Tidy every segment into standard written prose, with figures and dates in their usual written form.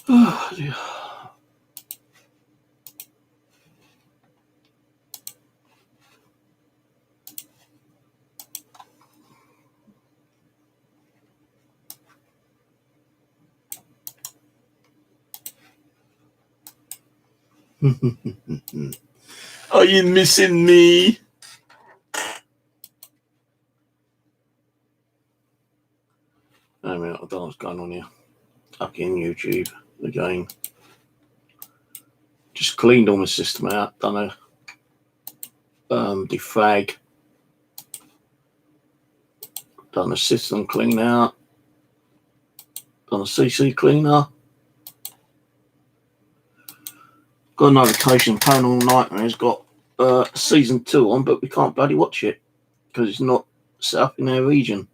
Oh, dear. Are you missing me? I mean, I don't know what's going on here. Up in YouTube again. Just cleaned all my system out. Done a defrag. Done a system clean out. Done a CC cleaner. Got a notification. Paranormal Nightmare's got season 2 on, but we can't bloody watch it because it's not set up in our region.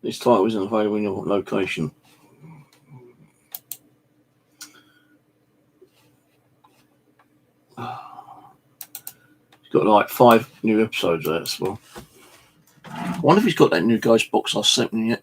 This title isn't available in your location. It's got like 5 new episodes there as well. I wonder if he's got that new ghost box I sent him yet.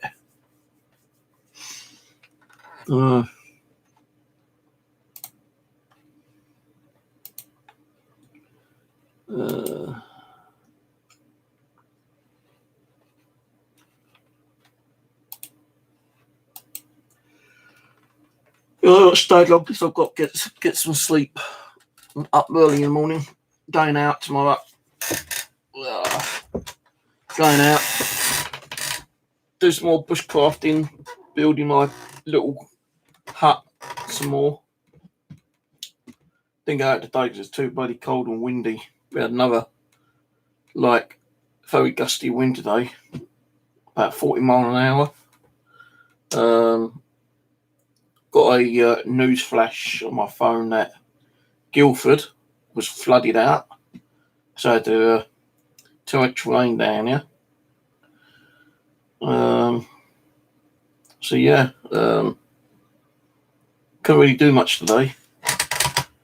Stayed long because I've got to get some sleep. I'm up early in the morning. Going out tomorrow. Going out. Do some more bushcrafting. Building my little hut some more. Didn't go out today because it's too bloody cold and windy. We had another like very gusty wind today. About 40 miles an hour. Got a news flash on my phone that Guildford was flooded out, so I had to too much rain down here. So yeah, couldn't really do much today.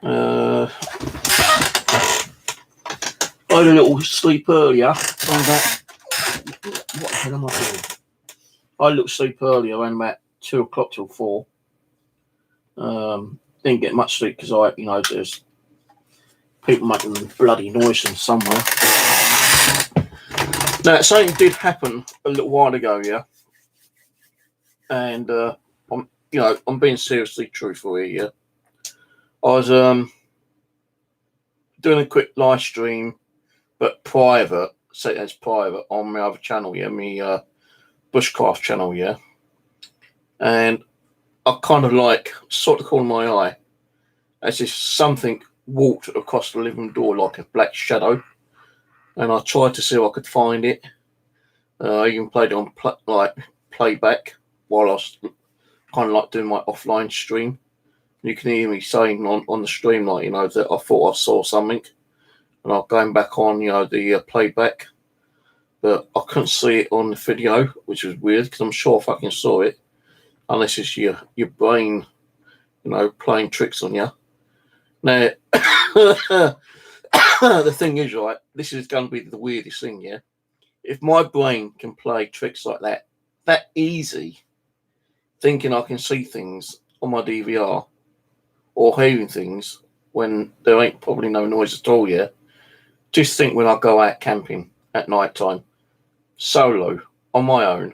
I had a little sleep earlier. What the hell am I doing? I had a little sleep earlier around about 2 o'clock till 4. Didn't get much sleep because there's people making bloody noise from somewhere. Now, something did happen a little while ago, yeah, and I'm being seriously truthful here. Yeah, I was doing a quick live stream, but private, say that's private on my other channel, yeah, my bushcraft channel, yeah, and I kind of sort of caught my eye as if something walked across the living room door like a black shadow, and I tried to see if I could find it. I even played it on playback while I was kind of doing my offline stream. You can hear me saying on the stream that I thought I saw something, and I'm going back on the playback, but I couldn't see it on the video, which was weird because I'm sure I fucking saw it. Unless it's your brain, playing tricks on you. Now, the thing is, right, this is going to be the weirdest thing, yeah? If my brain can play tricks like that easy, thinking I can see things on my DVR or hearing things when there ain't probably no noise at all, yeah? Just think when I go out camping at night time, solo, on my own,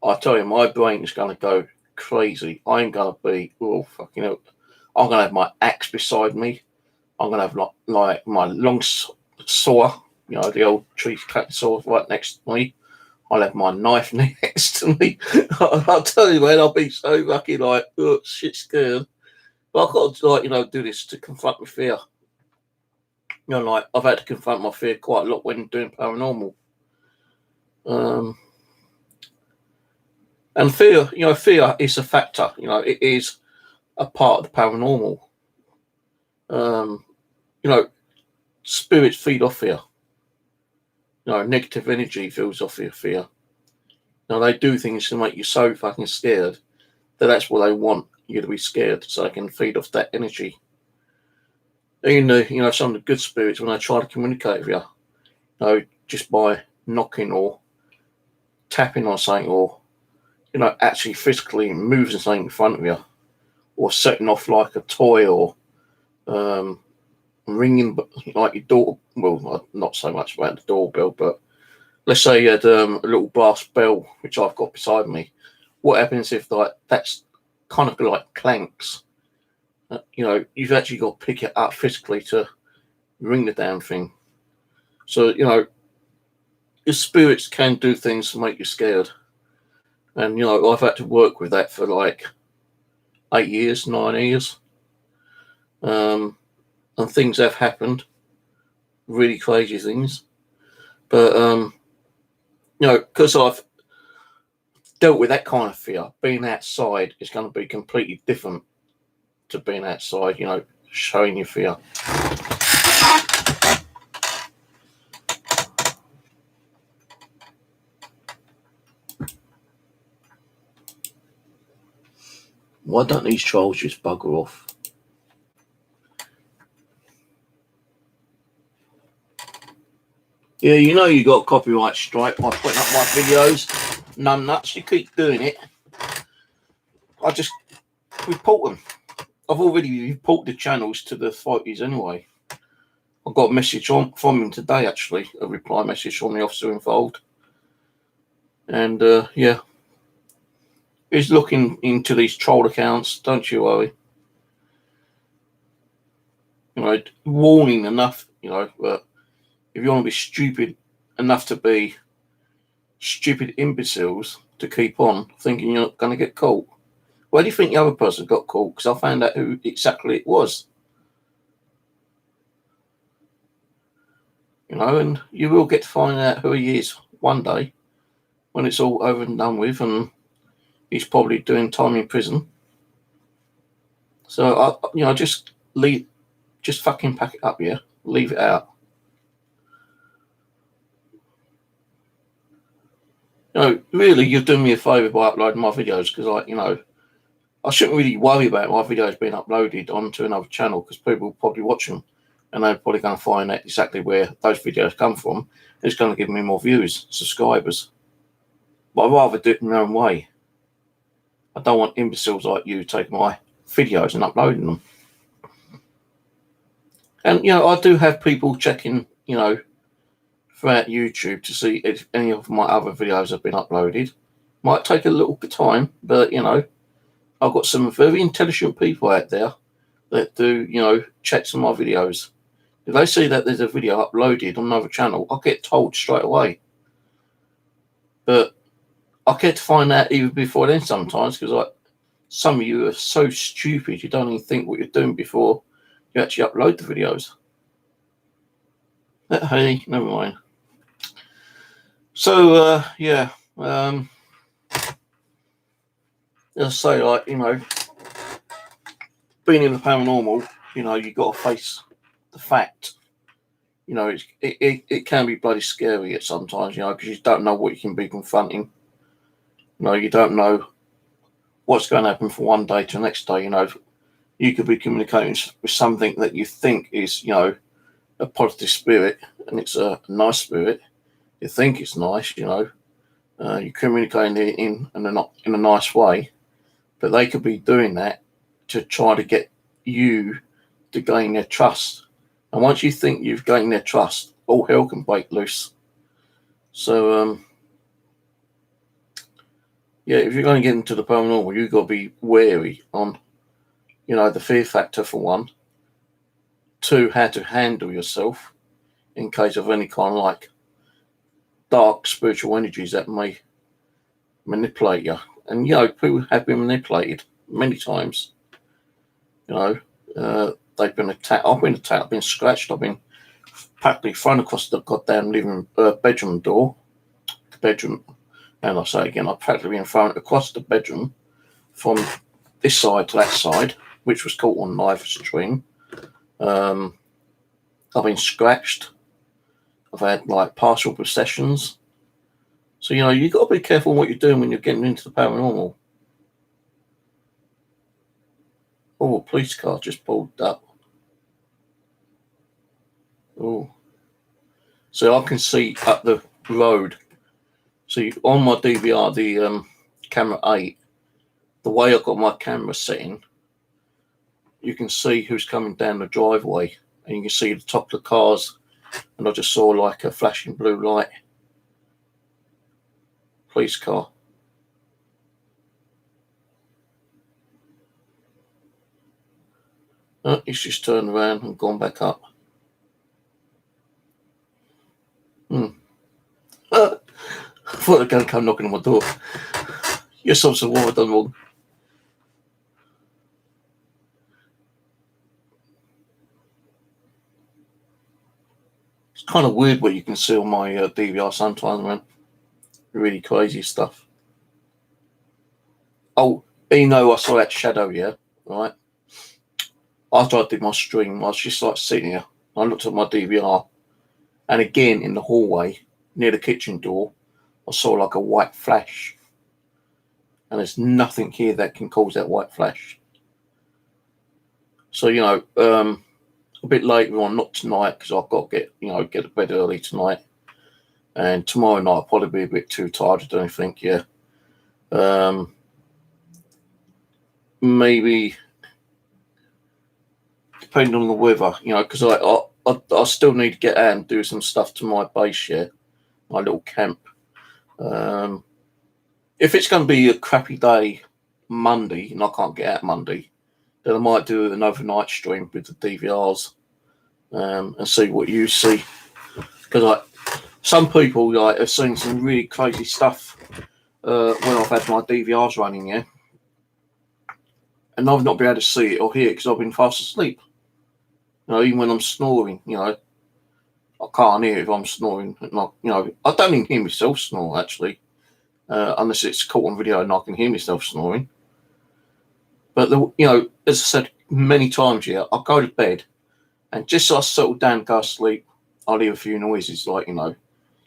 I tell you, my brain is going to go crazy. I'm going to be, I'm going to have my axe beside me. I'm going to have like my long saw, the old tree cutting saw right next to me. I'll have my knife next to me. I'll tell you, man, I'll be so lucky, shit scared. But I've got to, do this to confront my fear. I've had to confront my fear quite a lot when doing paranormal. And fear is a factor. It is a part of the paranormal. Spirits feed off fear. Negative energy feeds off your fear. They do things to make you so fucking scared that's what they want you to be scared, so they can feed off that energy. Even some of the good spirits, when they try to communicate with you, just by knocking or tapping on something, or actually physically moving something in front of you, or setting off like a toy, or ringing like your door. Well, not so much about the doorbell, but let's say you had a little brass bell, which I've got beside me. What happens if that's kind of like clanks? You've actually got to pick it up physically to ring the damn thing. So your spirits can do things to make you scared, and I've had to work with that for like 8 years, 9 years, and things have happened, really crazy things. But because I've dealt with that kind of fear, being outside is going to be completely different to being outside, showing your fear. Why don't these trolls just bugger off? Yeah, you got a copyright strike by putting up my videos. Numbnuts, you keep doing it. I just report them. I've already reported the channels to the authorities anyway. I got a message from him today, actually, a reply message from the officer involved. And yeah, he's looking into these troll accounts, don't you worry. Warning enough, but if you want to be stupid enough to be stupid imbeciles to keep on thinking you're not going to get caught. Where do you think the other person got caught? Because I found out who exactly it was. And you will get to find out who he is one day when it's all over and done with, and he's probably doing time in prison. So just fucking pack it up, yeah. Leave it out. Really, you're doing me a favour by uploading my videos, because I shouldn't really worry about my videos being uploaded onto another channel, because people will probably watch them and they're probably going to find out exactly where those videos come from. It's going to give me more views, subscribers. But I'd rather do it in my own way. I don't want imbeciles like you taking my videos and uploading them. And, I do have people checking, throughout YouTube to see if any of my other videos have been uploaded. Might take a little bit of time, but, I've got some very intelligent people out there that do, checks on my videos. If they see that there's a video uploaded on another channel, I'll get told straight away. But I get to find out even before then sometimes, because some of you are so stupid you don't even think what you're doing before you actually upload the videos. But hey, never mind. So yeah, as I say, being in the paranormal, you got to face the fact. It can be bloody scary at sometimes, because you don't know what you can be confronting. You don't know what's going to happen from one day to the next day. You could be communicating with something that you think is, a positive spirit, and it's a nice spirit. You think it's nice, you're communicating it in a nice way, but they could be doing that to try to get you to gain their trust. And once you think you've gained their trust, all hell can break loose. So, yeah, if you're going to get into the paranormal, you've got to be wary on, the fear factor for one. 2, how to handle yourself in case of any kind of dark spiritual energies that may manipulate you. And, people have been manipulated many times. They've been attacked. I've been attacked. I've been scratched. I've been practically thrown across the goddamn bedroom door. Bedroom. And I'll say again, I've practically been thrown across the bedroom from this side to that side, which was caught on live stream. I've been scratched. I've had partial possessions. So, you've got to be careful what you're doing when you're getting into the paranormal. Oh, a police car just pulled up. Oh. So I can see up the road See, on my DVR, the camera 8, the way I got my camera setting, you can see who's coming down the driveway, and you can see the top of the cars. And I just saw like a flashing blue light, police car. He's just turned around and gone back up. I thought they were going to come knocking on my door. Yes, obviously, what I've done wrong. It's kind of weird what you can see on my DVR sometimes, man. Really crazy stuff. Oh, you know, I saw that shadow, yeah, right? After I did my stream, I was just like sitting here. I looked at my DVR, and again in the hallway near the kitchen door, I saw like a white flash. And there's nothing here that can cause that white flash. So, you know, a bit later on, not tonight, because I've got to get to bed early tonight. And tomorrow night I'll probably be a bit too tired to do anything, yeah. Maybe, depending on the weather, you know, because I still need to get out and do some stuff to my base, yeah, my little camp. If it's going to be a crappy day Monday and I can't get out Monday, then I might do an overnight stream with the DVRs and see what you see. Because like some people like have seen some really crazy stuff when I've had my DVRs running, yeah, and I've not been able to see it or hear it because I've been fast asleep. You know, even when I'm snoring, you know, I can't hear it if I'm snoring. And I don't even hear myself snore actually, unless it's caught on video and I can hear myself snoring. But as I said many times, yeah, I'll go to bed, and just so I settle down and go to sleep, I'll hear a few noises, like, you know,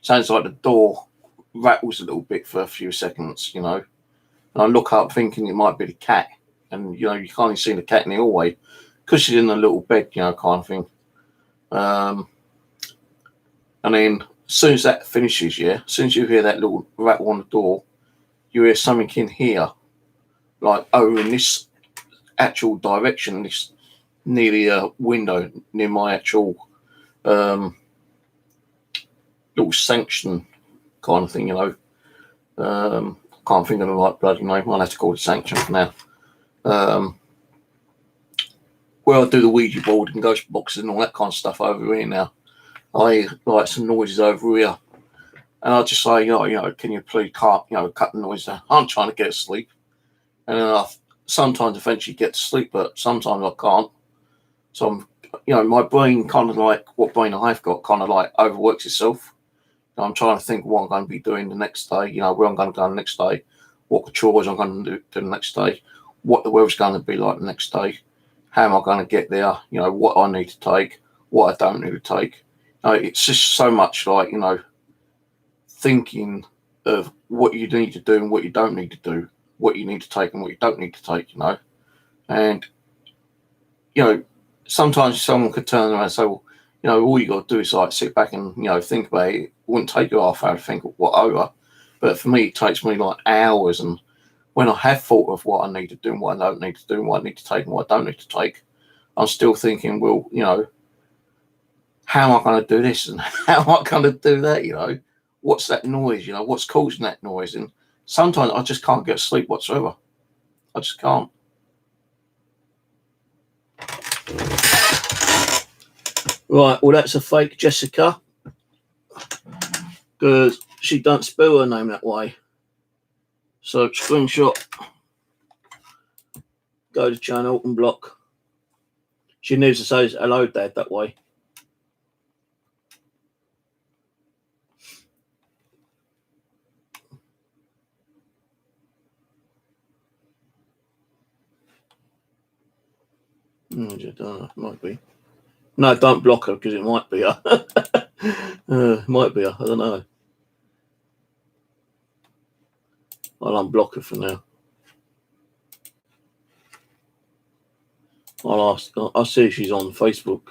sounds like the door rattles a little bit for a few seconds, you know. And I look up thinking it might be the cat, and you know, you can't even see the cat in the hallway because she's in a little bed, you know, kind of thing. And then as soon as that finishes, yeah, as soon as you hear that little rattle on the door, you hear something in here, like over in this actual direction, this near the window, near my actual little sanction kind of thing, you know. Can't think of the right bloody name. I'll have to call it sanction for now. Where I do the Ouija board and ghost boxes and all that kind of stuff over here now. I hear like some noises over here, and I just say, can you please cut the noise down? I'm trying to get to sleep, and then I sometimes eventually get to sleep, but sometimes I can't. So my brain kind of like what brain I've got kind of like overworks itself. I'm trying to think what I'm going to be doing the next day, you know, where I'm going to go the next day, what chores I'm going to do the next day, what the weather's going to be like the next day, how am I going to get there, you know, what I need to take, what I don't need to take. It's just so much like, you know, thinking of what you need to do and what you don't need to do, what you need to take and what you don't need to take, you know. And, you know, sometimes someone could turn around and say, well, you know, all you got to do is like sit back and, you know, think about it. It wouldn't take you half an hour to think of what over. But for me, it takes me like hours. And when I have thought of what I need to do and what I don't need to do and what I need to take and what I don't need to take, I'm still thinking, well, you know, how am I going to do this and how am I going to do that? You know, what's that noise? You know, what's causing that noise? And sometimes I just can't get to sleep whatsoever. I just can't. Right, well, that's a fake Jessica, because she don't spell her name that way. So screenshot, go to channel and block. She needs to say hello, Dad, that way. I don't know, might be. No, don't block her because it might be her. Might be her, I don't know. I'll unblock her for now. I'll see if she's on Facebook.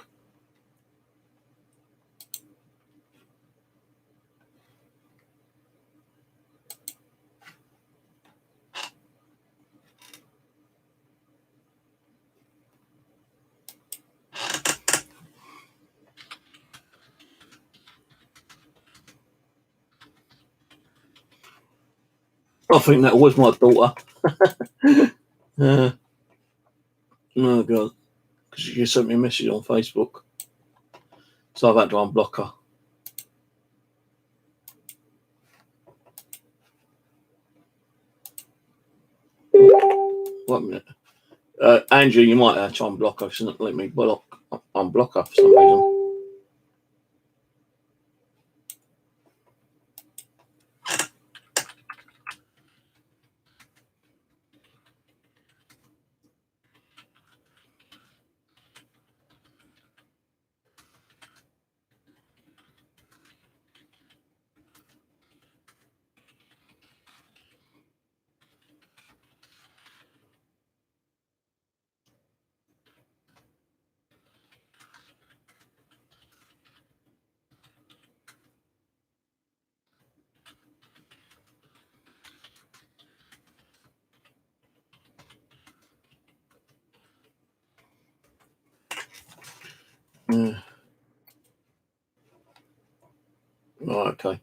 I think that was my daughter. Oh God, because she sent me a message on Facebook, so I've had to unblock her. Wait a minute. Andrew, you might have to unblock her. She doesn't let me unblock her for some reason. Yeah. Oh, okay.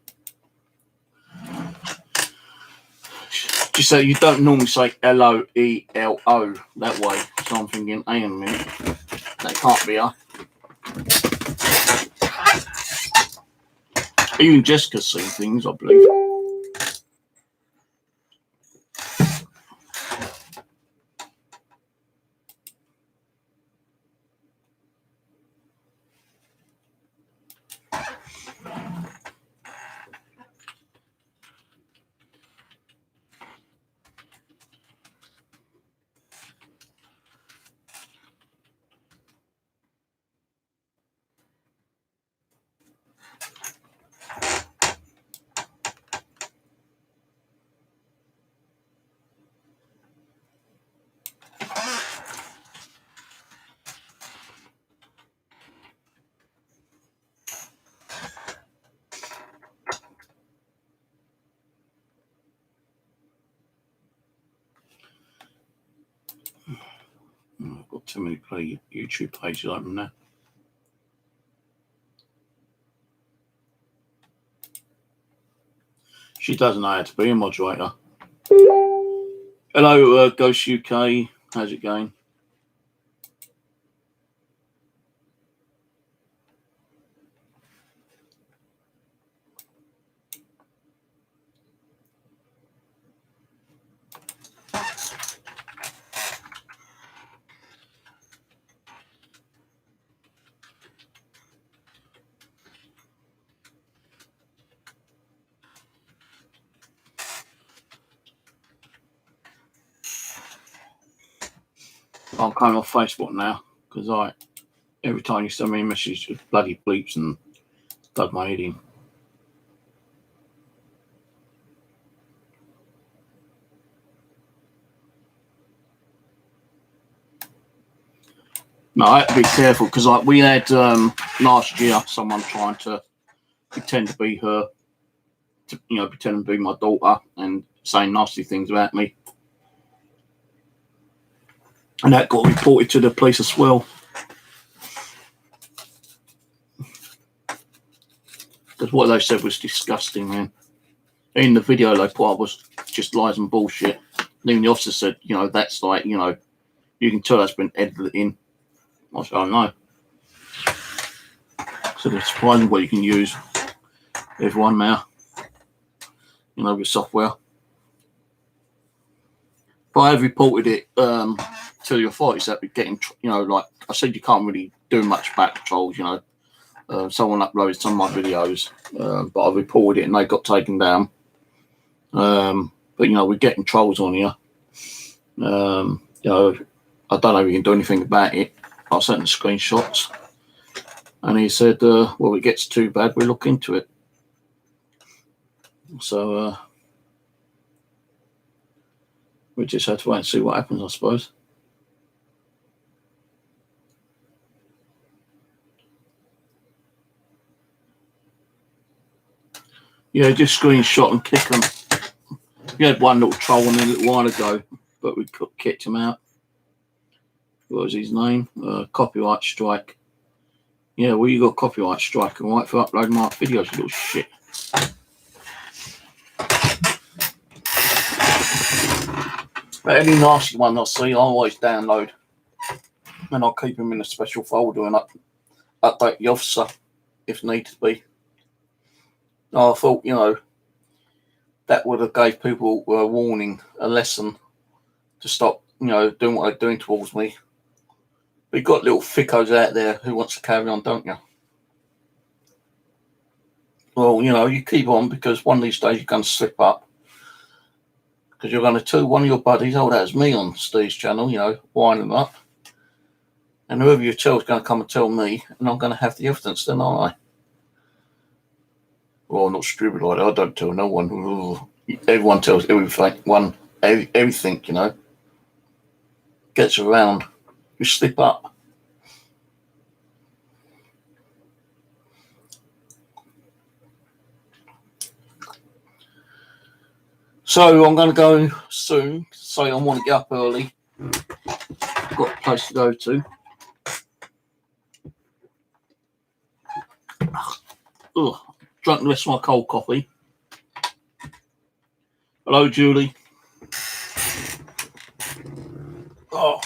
Just so you don't normally say LOELO that way, so I'm thinking, hang on a minute, that can't be her. Even Jessica's seen things, I believe. I've got too many YouTube pages open now. She doesn't know how to be a moderator. Hello, Ghost UK. How's it going? I'm coming off Facebook now because every time you send me a message, it bloody bleeps and does my head in. No, I have to be careful because we had last year someone trying to pretend to be her, pretend to be my daughter and saying nasty things about me. And that got reported to the police as well. Because what they said was disgusting, man. In the video they put up was just lies and bullshit. And even the officer said, that's like, you can tell that's been edited in. I said, I know. So it's surprising what you can use. Everyone now, with software. But I have reported it to the authorities that we're getting, like I said, you can't really do much back trolls, someone uploaded some of my videos, but I reported it and they got taken down. But we're getting trolls on here. I don't know if we can do anything about it. I sent the screenshots, and he said, "Well, it gets too bad, we'll look into it." So we just have to wait and see what happens, I suppose. Yeah, just screenshot and kick them. We had one little troll on a little while ago, but we kicked him out. What was his name? Copyright strike. Yeah, well, you got copyright strike, all right, for uploading my videos, you little shit. But any nasty one I see, I always download, and I'll keep them in a special folder and update the officer if need to be. I thought, that would have gave people a warning, a lesson to stop, doing what they're doing towards me. But you've got little thickos out there who wants to carry on, don't you? Well, you keep on, because one of these days you're going to slip up. Because you're going to tell one of your buddies, oh, that was me on Steve's channel, winding up. And whoever you tell is going to come and tell me, and I'm going to have the evidence then, aren't I? Well, I'm not stupid like that. I don't tell no one. Everyone tells everything. Everything, gets around. You slip up. So I'm going to go soon. So I want to get up early. I've got a place to go to. Ugh, drunk the rest of my cold coffee. Hello, Julie. Oh.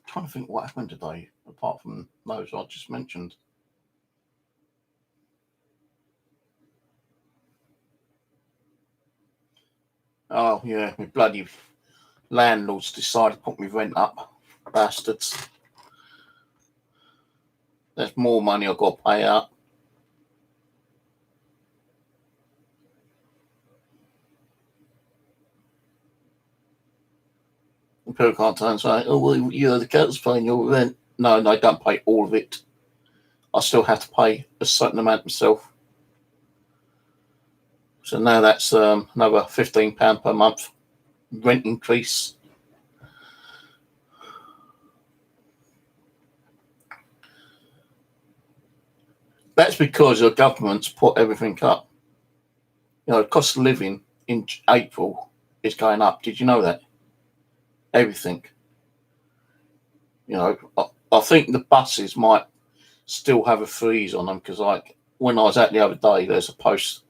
Trying to think what happened today, apart from those I just mentioned. Oh, yeah, my bloody landlords decided to put me rent up. Bastards. There's more money I've got to pay out. And people can't turn and say, oh, well, the council's paying your rent. No, I don't pay all of it. I still have to pay a certain amount myself. So now that's another £15 per month rent increase. That's because the government's put everything up. The cost of living in April is going up. Did you know that? Everything. I think the buses might still have a freeze on them, because, like, when I was out the other day, there's a poster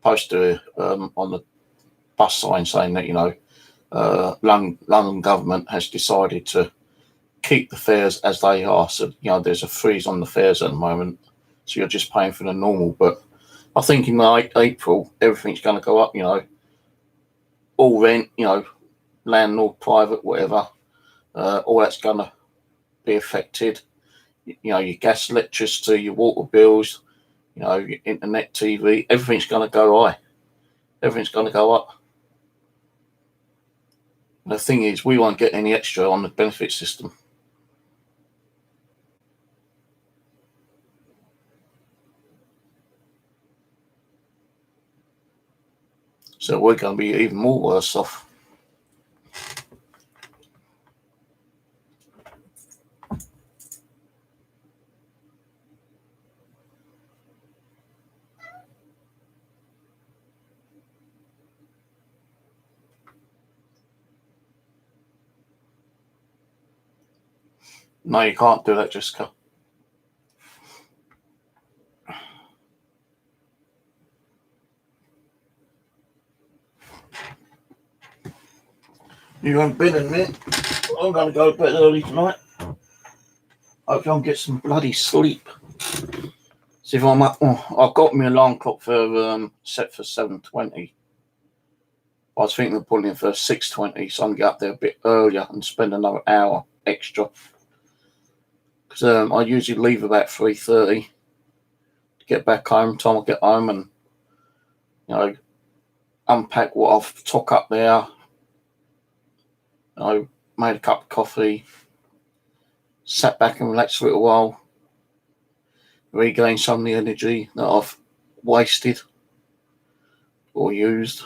on the bus sign saying that London government has decided to keep the fares as they are. So there's a freeze on the fares at the moment, so you're just paying for the normal. But I think in April everything's going to go up. All rent, landlord, private, whatever, all that's going to be affected. Your gas, electricity, your water bills, your internet, TV, everything's going to go high. Everything's going to go up. And the thing is, we won't get any extra on the benefit system. So we're going to be even more worse off. No, you can't do that, Jessica. You haven't been in it. I'm going to go to bed early tonight. Hope you can get some bloody sleep. See if I'm up. I've got my alarm clock for set for 7:20. I was thinking of putting it for 6:20, so I can get up there a bit earlier and spend another hour extra. Because I usually leave about 3:30 to get back home. Time I get home and unpack what I've took up there. Made a cup of coffee, sat back and relaxed for a little while, regain some of the energy that I've wasted or used.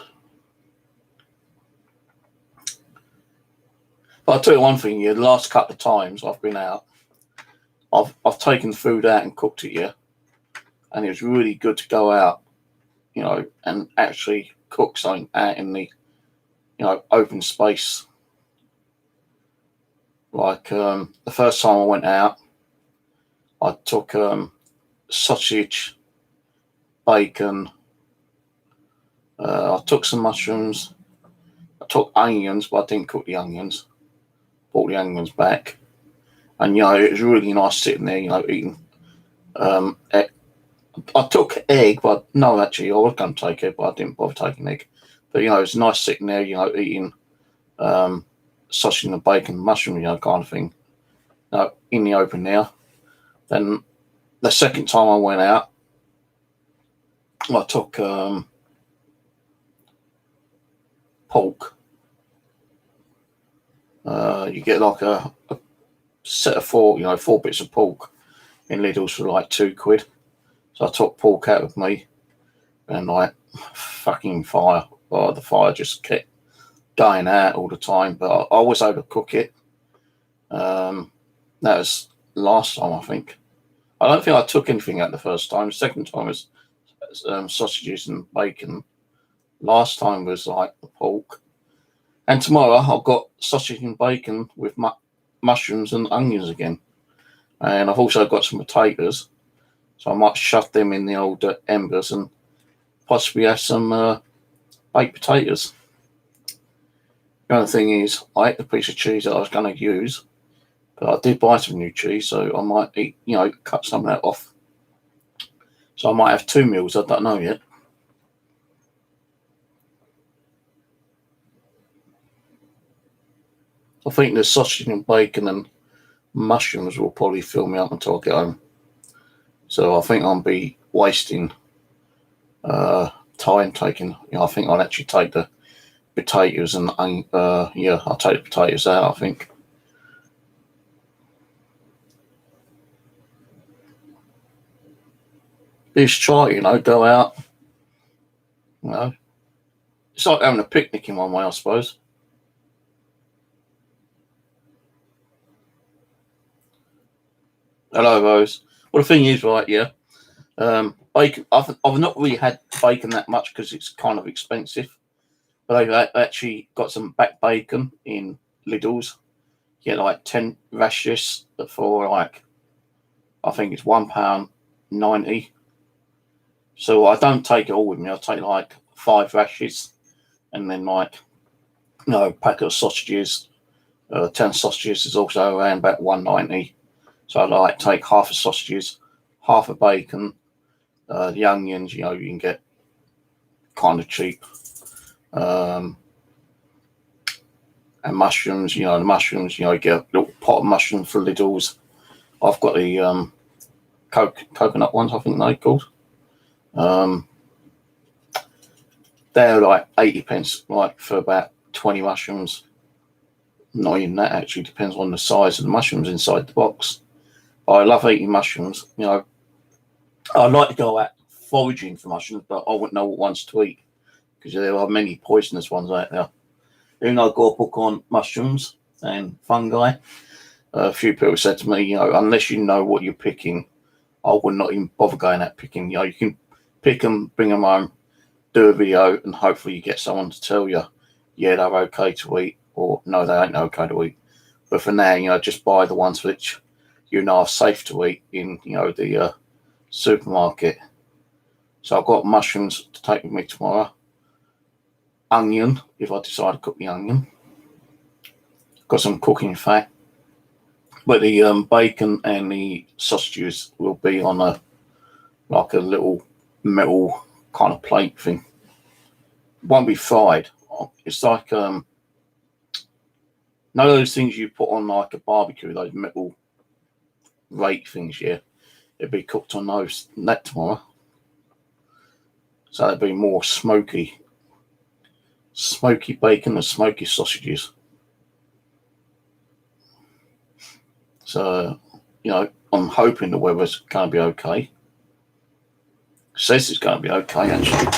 But I'll tell you one thing, the last couple of times I've been out, I've taken food out and cooked it, and it was really good to go out, and actually cook something out in open space. Like the first time I went out, I took sausage, bacon, I took some mushrooms, I took onions, but I didn't cook the onions. Brought the onions back. And, it was really nice sitting there, eating. I took egg, but no, actually, I was going to take egg, but I didn't bother taking egg. But, it's nice sitting there, eating sausage and bacon, mushroom, kind of thing, in the open there. Then the second time I went out, I took pork. You get like a set of four bits of pork in Lidl's for like £2. So I took pork out with me, and like fucking fire. Well, the fire just kept going out all the time, but I always overcook it. That was last time, I think. I don't think I took anything out the first time. The second time was sausages and bacon. Last time was like the pork. And tomorrow I've got sausage and bacon with mushrooms and onions again. And I've also got some potatoes. So I might shove them in the old embers and possibly have some baked potatoes. The other thing is, I ate the piece of cheese that I was going to use, but I did buy some new cheese, so I might eat, cut some of that off. So I might have 2 meals, I don't know yet. I think the sausage and bacon and mushrooms will probably fill me up until I get home. So I think I'll be wasting time taking. I think I'll actually take the potatoes and I'll take the potatoes out, I think. Just try, go out. It's like having a picnic in one way, I suppose. Hello, Rose. Well, the thing is, right, bacon. I've not really had bacon that much because it's kind of expensive. But I've actually got some back bacon in Lidl's. You get like 10 rashers for like, I think it's £1.90. So I don't take it all with me. I take like 5 rashers and then like, a packet of sausages. 10 sausages is also around about £1.90. So I like take half a sausages, half a bacon, the onions, you can get kind of cheap. And mushrooms, the mushrooms, you get a little pot of mushrooms for Lidl's. I've got the coconut ones, I think they're called. They're like 80p, like for about 20 mushrooms. Not even that, actually, depends on the size of the mushrooms inside the box. I love eating mushrooms. I like to go out foraging for mushrooms, but I wouldn't know what ones to eat because there are many poisonous ones out there. Even though I've got a book on mushrooms and fungi, a few people said to me, unless you know what you're picking, I would not even bother going out picking. You can pick them, bring them home, do a video, and hopefully you get someone to tell you, yeah, they're okay to eat, or no, they ain't okay to eat. But for now, just buy the ones which are safe to eat in, the supermarket. So I've got mushrooms to take with me tomorrow. Onion, if I decide to cook the onion. Got some cooking fat. But the bacon and the sausages will be on a little metal kind of plate thing. Won't be fried. It's like none of those things you put on like a barbecue, those metal rate things, it'd be cooked on that tomorrow. So it'd be more smoky bacon and smoky sausages. So, I'm hoping the weather's going to be okay. It says it's going to be okay, actually.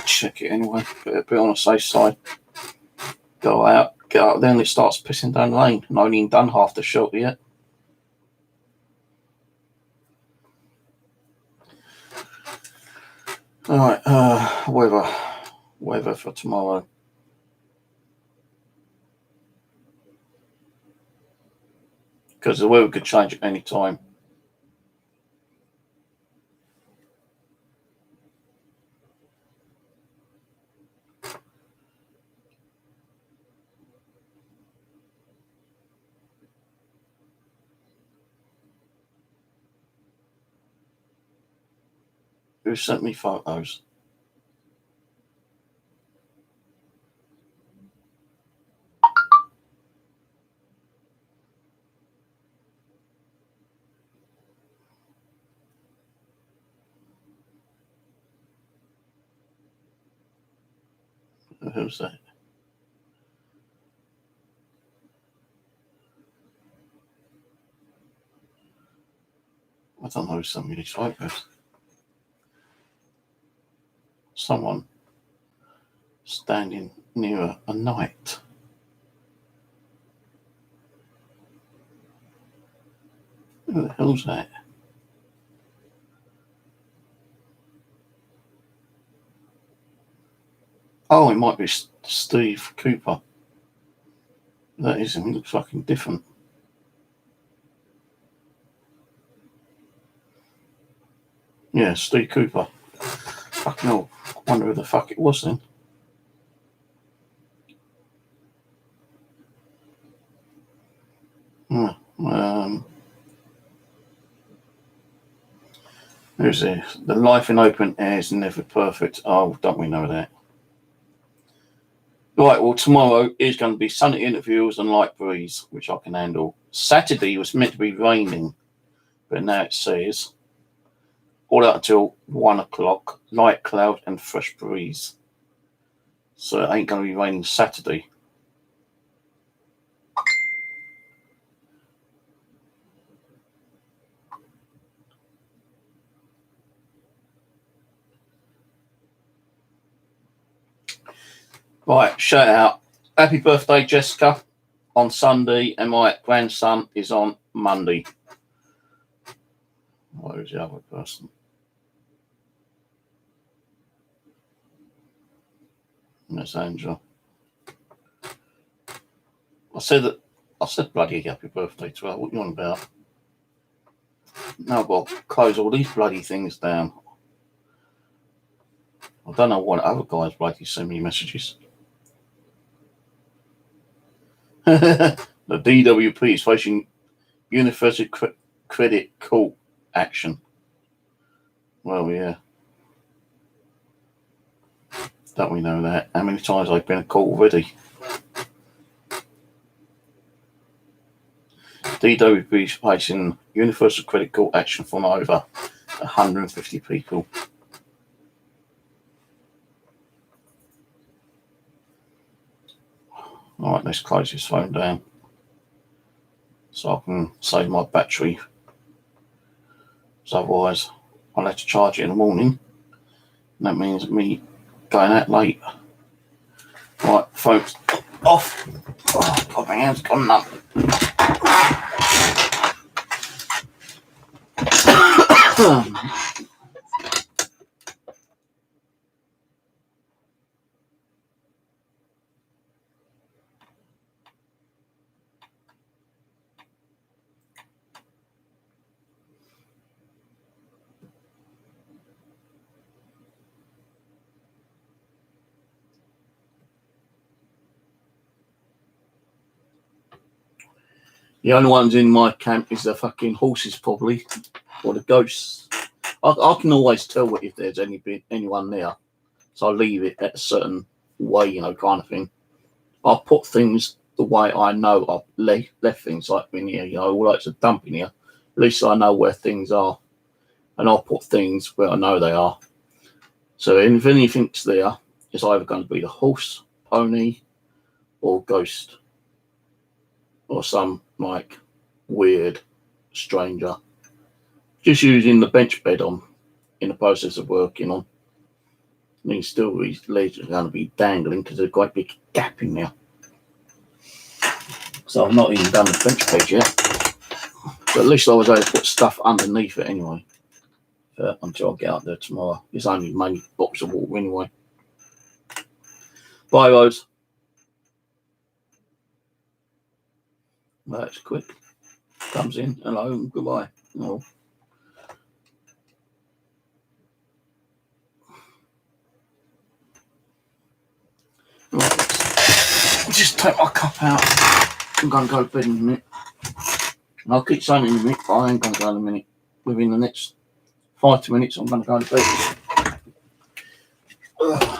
Check it anyway, be on the safe side. Go out, then it starts pissing down the rain. And I haven't even done half the shelter yet. All right, weather for tomorrow. Because the weather could change at any time. Who sent me photos? Who's that? I don't know who sent me these photos. Someone standing near a knight. Who the hell's that? Oh, it might be Steve Cooper. That is him. He looks fucking different. Yeah, Steve Cooper. Fucking hell. I wonder who the fuck it was then. Who's this? The life in open air is never perfect. Oh, don't we know that? Right, well, tomorrow is going to be sunny interviews and light breeze, which I can handle. Saturday was meant to be raining, but now it says all out until 1 o'clock, light cloud and fresh breeze. So it ain't going to be raining Saturday. Right, shout out. Happy birthday, Jessica, on Sunday, and my grandson is on Monday. Where's the other person? That's Angela. I said bloody happy birthday to her. What are you on about? No, well, close all these bloody things down. I don't know what other guys bloody send me messages. The DWP is facing University Credit Court action. Well, yeah. Don't we know that? How many times I've been in court already? DWP is facing Universal Credit Court action from over 150 people. All right, let's close this phone down so I can save my battery. So otherwise, I'll have to charge it in the morning. And that means me going out late. Right, folks, off. Oh, God, my hand's gone numb. The only ones in my camp is the fucking horses, probably, or the ghosts. I can always tell if there's anyone there, so I leave it at a certain way, you know, kind of thing. I put things the way I know I've left things, like in here, you know, like it's a dump in here. At least I know where things are, and I'll put things where I know they are. So if anything's there, it's either going to be the horse, pony, or ghost, or some like weird stranger. Just using the bench bed I'm in the process of working on. And his legs are going to be dangling because there's a quite big gap in there. So I've not even done the bench bed yet. But at least I was able to put stuff underneath it anyway. until I get out there tomorrow. It's only mainly box of water anyway. Bye, Rose. That's quick. Comes in. Hello. Goodbye. Oh. Right. Just take my cup out. I'm going to go to bed in a minute. And I'll keep saying in a minute, but I ain't going to go in a minute. Within the next 5 to minutes, I'm going to go to bed. Ugh.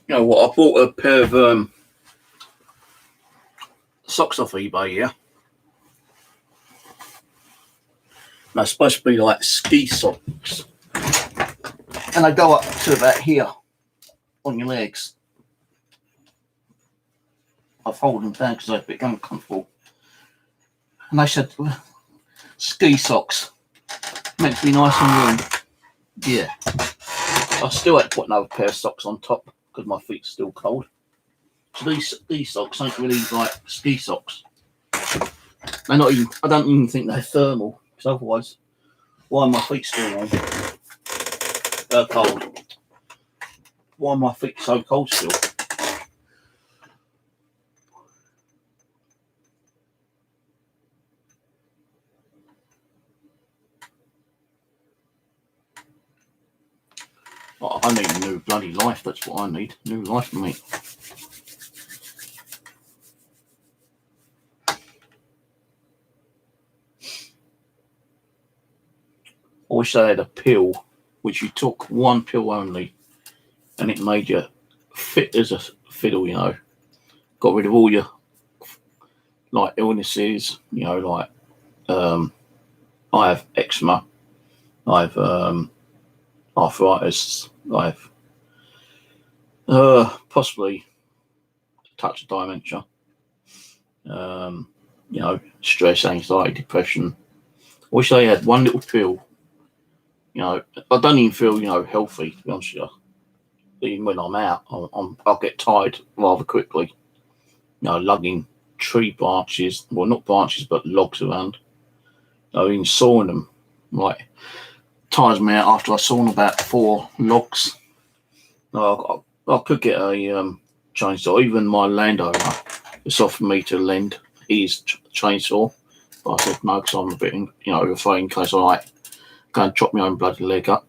You know what? I bought a pair of socks off eBay, yeah? They're supposed to be like ski socks. And they go up to about here on your legs. I fold them down because they're a bit uncomfortable. And they said, ski socks. Meant to be nice and warm. Yeah. I still had to put another pair of socks on top because my feet's still cold. So these socks ain't really like ski socks. They're not even, I don't even think they're thermal, because otherwise, why are my feet still warm? Cold. Why are my feet so cold still? Oh, I need a new bloody life, that's what I need. New life for me. I wish they had a pill, which you took one pill only, and it made you fit as a fiddle, you know. Got rid of all your, like, illnesses, you know, like, I have eczema, I have arthritis, I have possibly a touch of dementia, you know, stress, anxiety, depression. I wish they had one little pill. You know, I don't even feel, you know, healthy, to be honest with you. Even when I'm out, I'll get tired rather quickly. You know, lugging tree branches, well, not branches, but logs around. I mean, sawing them, like, tires me out after I sawn about 4 logs. I could get a chainsaw. Even my landowner has offered me to lend his chainsaw. But I said no, because I'm a bit, afraid in case I go and chop my own bloody leg up.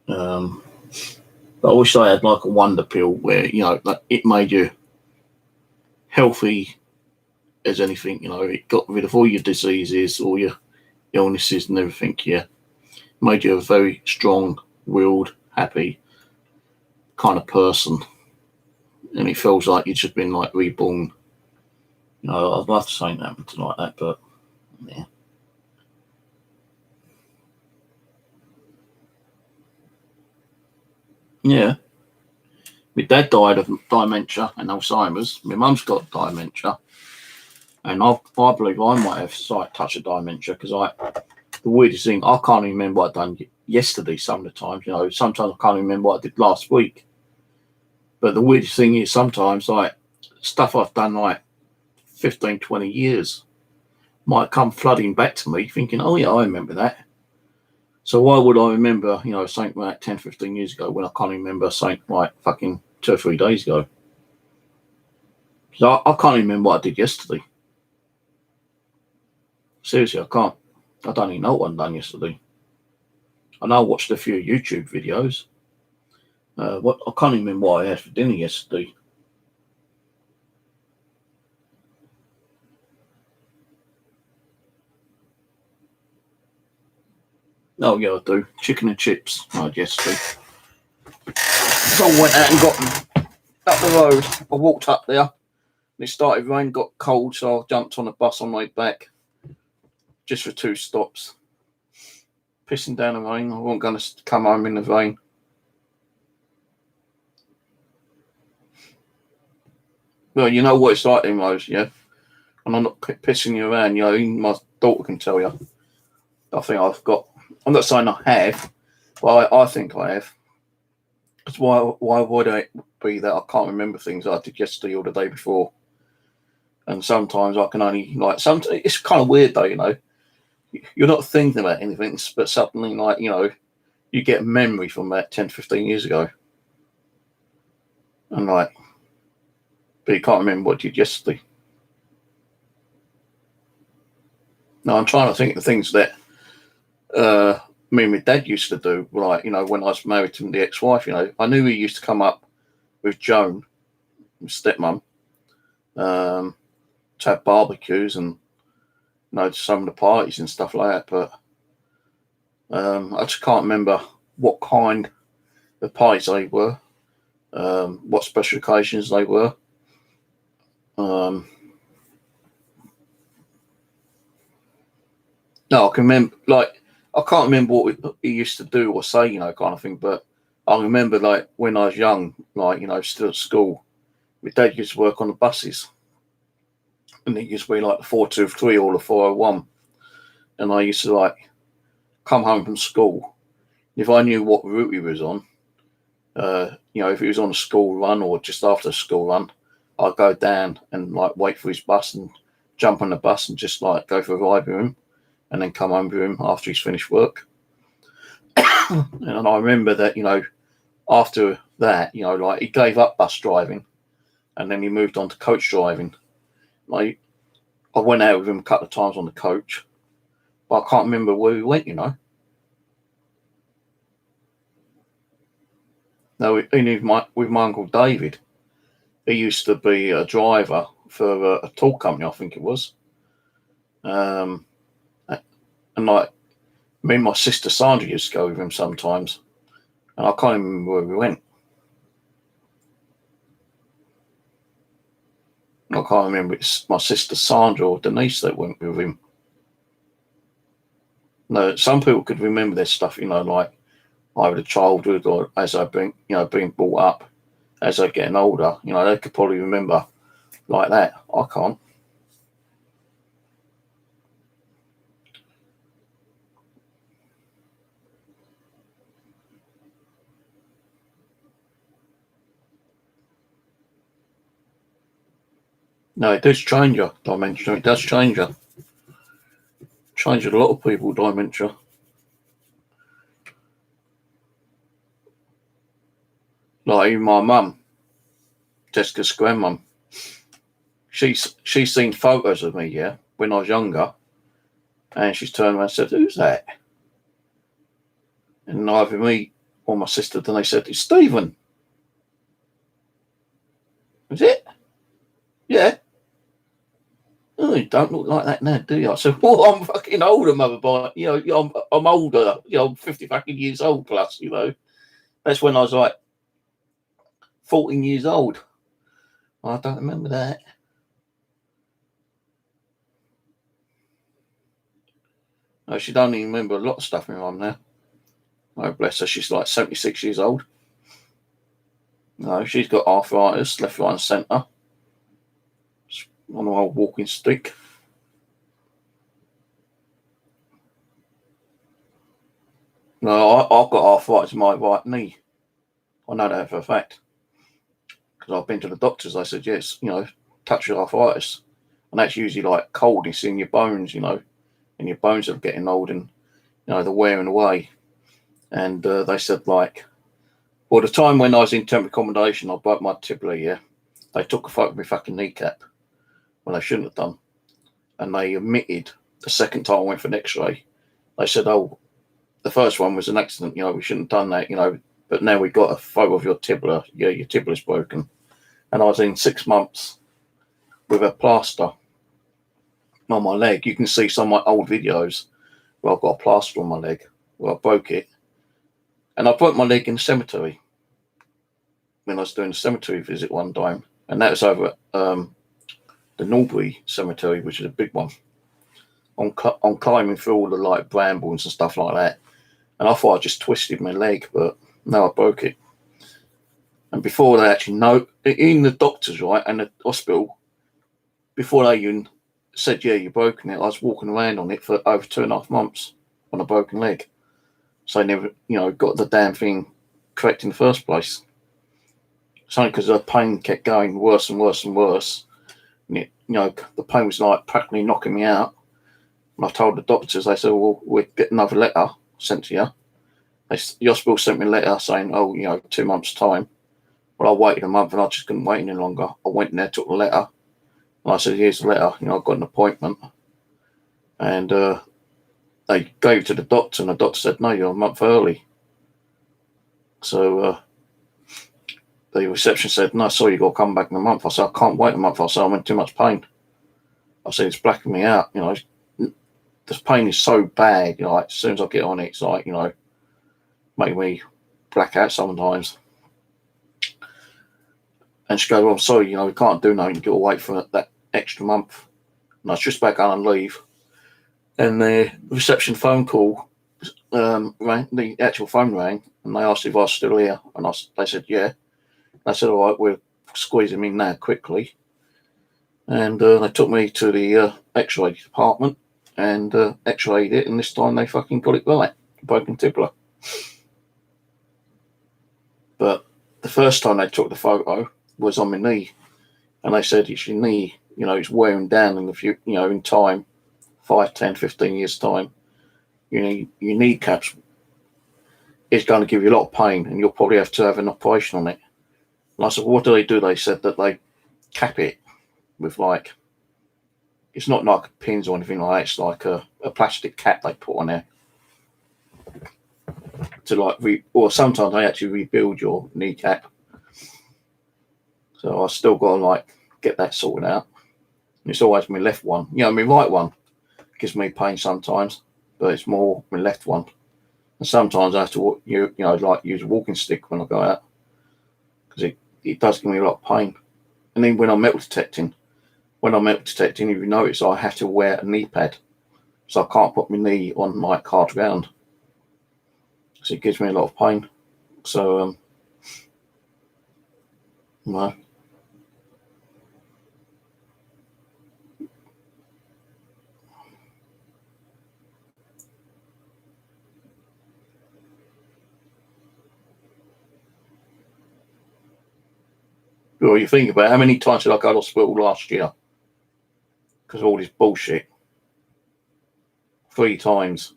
But I wish I had like a wonder pill where, like it made you healthy as anything, it got rid of all your diseases, all your illnesses and everything, made you a very strong-willed, happy kind of person. And it feels like you've just been like reborn. I'd love to say something like that, but yeah. Yeah. My dad died of dementia and Alzheimer's. My mum's got dementia. And I believe I might have slight touch of dementia because the weirdest thing, I can't even remember what I'd done yesterday some of the times. Sometimes I can't remember what I did last week. But the weirdest thing is sometimes like stuff I've done like 15, 20 years might come flooding back to me thinking, oh yeah, I remember that. So why would I remember, something like 10, 15 years ago when I can't remember something like fucking 2 or 3 days ago? So I can't remember what I did yesterday. Seriously, I can't. I don't even know what I've done yesterday. I know I watched a few YouTube videos. I can't even remember what I had for dinner yesterday. Oh yeah, I do. Chicken and chips I had yesterday. So I went out and got them up the road. I walked up there. And it started rain, got cold, so I jumped on a bus on my way back. Just for 2 stops. Pissing down the rain. I wasn't going to come home in the rain. Well, you know what it's like in those, yeah? And I'm not pissing you around, even my daughter can tell you. I think I've got, I'm not saying I have, but I think I have. Because why would it be that I can't remember things I did yesterday or the day before? And sometimes I can only, it's kind of weird though, You're not thinking about anything, but suddenly, you get a memory from about 10, 15 years ago. And but you can't remember what you did yesterday. No, I'm trying to think of things that me and my dad used to do, when I was married to the ex-wife, I knew he used to come up with Joan, my stepmom, to have barbecues and, some of the parties and stuff like that, but I just can't remember what kind of parties they were, what special occasions they were. No, I can remember, I can't remember what he used to do or say, kind of thing, but I remember, when I was young, still at school, my dad used to work on the buses, and it used to be like the 423 or the 401, and I used to, come home from school. If I knew what route he was on, if he was on a school run or just after a school run, I'd go down and, wait for his bus and jump on the bus and just, go for a ride with him, and then come home with him after he's finished work. And I remember that, after that, he gave up bus driving and then he moved on to coach driving. I went out with him a couple of times on the coach, but I can't remember where we went, No, with my Uncle David. He used to be a driver for a tool company, I think it was. And me and my sister Sandra used to go with him sometimes, and I can't remember where we went. I can't remember it's my sister Sandra or Denise that went with him. No, some people could remember their stuff, either childhood or as they've been, being brought up, as they're getting older. They could probably remember like that. I can't. No, it does change your dementia. It does change you. Change a lot of people dementia. Like even my mum, Jessica's grandmum. She's seen photos of me, yeah, when I was younger, and she's turned around and said, "Who's that?" And neither me or my sister, then they said, "It's Stephen." Is it? Yeah. Oh, you don't look like that now, do you? I said, "Well, I'm fucking older, mother, but I'm older. I'm 50 fucking years old plus. That's when I was like 14 years old. I don't remember that. No, she don't even remember a lot of stuff, my mum now. Oh, bless her, she's like 76 years old. No, she's got arthritis, left, right, and centre. On an old walking stick. No, I've got arthritis in my right knee. I know that for a fact. Because I've been to the doctors, they said, yes, touch your arthritis. And that's usually like coldness in your bones, and your bones are getting old and, they're wearing away. And they said, like, well, the time when I was in temporary accommodation, I broke my tibia, yeah. They took a photo of my fucking kneecap. Well, they shouldn't have done. And they admitted the second time I went for an x-ray, they said, oh, the first one was an accident, we shouldn't have done that, but now we've got a photo of your tibia, your tibia is broken. And I was in 6 months with a plaster on my leg. You can see some of my old videos where I've got a plaster on my leg where I broke it. And I broke my leg in the cemetery when I was doing a cemetery visit one time. And that was over at the Norbury Cemetery, which is a big one. I'm climbing through all the like brambles and stuff like that. And I thought I just twisted my leg, but no, I broke it. And before they actually know, in the doctors, right, and the hospital, before they even said, yeah, you've broken it, I was walking around on it for over 2.5 months on a broken leg. So I never, got the damn thing correct in the first place. It's only because the pain kept going worse and worse and worse. And the pain was like practically knocking me out. And I told the doctors, they said, well, we'll get another letter sent to you. The hospital sent me a letter saying, 2 months' time. Well, I waited a month and I just couldn't wait any longer. I went in there, took the letter. And I said, here's the letter. I've got an appointment. And they gave it to the doctor, and the doctor said, no, you're a month early. So the reception said, no, sorry, you've got to come back in a month. I said, I can't wait a month. I said, I'm in too much pain. I said, it's blacking me out. This pain is so bad, like, as soon as I get on it, it's like, make me black out sometimes. And she goes, well, I'm sorry, we can't do nothing. You've got to wait for that extra month. And I was just back on leave. And the reception phone call rang, the actual phone rang, and they asked if I was still here. And they said, yeah. I said, all right, we'll squeeze him in now quickly. And they took me to the x-ray department and x-rayed it, and this time they fucking got it right. Broken tibia. But the first time they took the photo was on my knee. And they said, it's your knee, it's wearing down in the future, in time, 5, 10, 15 years time. Your kneecaps is going to give you a lot of pain, and you'll probably have to have an operation on it. And I said, well, what do? They said that they cap it with like, it's not like pins or anything like that. It's like a plastic cap they put on there to like, or sometimes they actually rebuild your kneecap. So I still got to like get that sorted out. And it's always my left one. My right one gives me pain sometimes, but it's more my left one. And sometimes I have to, like use a walking stick when I go out because it does give me a lot of pain. And then when I'm metal detecting, if you notice, I have to wear a knee pad, so I can't put my knee on like hard ground. So it gives me a lot of pain. So no. Well, you think about how many times did I go to hospital last year because of all this bullshit? 3 times.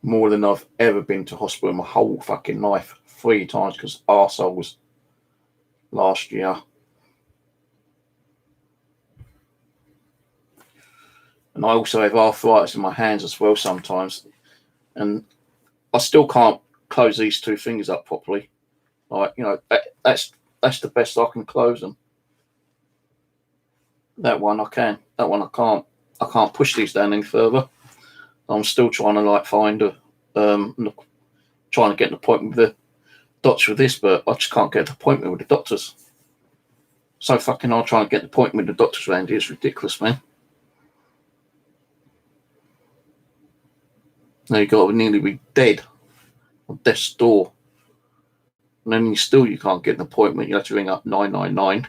More than I've ever been to hospital in my whole fucking life. 3 times because arseholes last year. And I also have arthritis in my hands as well sometimes. And I still can't close these 2 fingers up properly. Like, that's the best I can close them. That one I can. That one I can't. I can't push these down any further. I'm still trying to find trying to get an appointment with the doctor with this, but I just can't get an appointment with the doctors. So fucking hard trying to get an appointment with the doctors around here. It's ridiculous, man. Now you got to nearly be dead on death's door, and then you can't get an appointment. You have to ring up 999.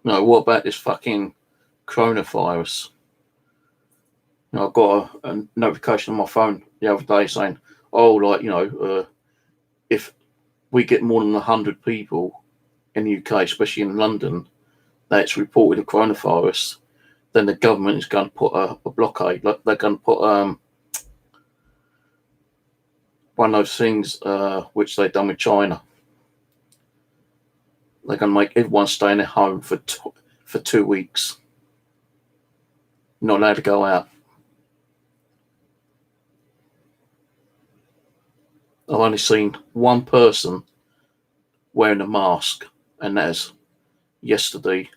No, what about this fucking coronavirus? I got a notification on my phone the other day saying, if we get more than 100 people in the UK, especially in London, that's reported a coronavirus, then the government is going to put a blockade. They're going to put one of those things which they've done with China. They're going to make everyone stay in their home for 2 weeks. Not allowed to go out. I've only seen one person wearing a mask, and that's yesterday.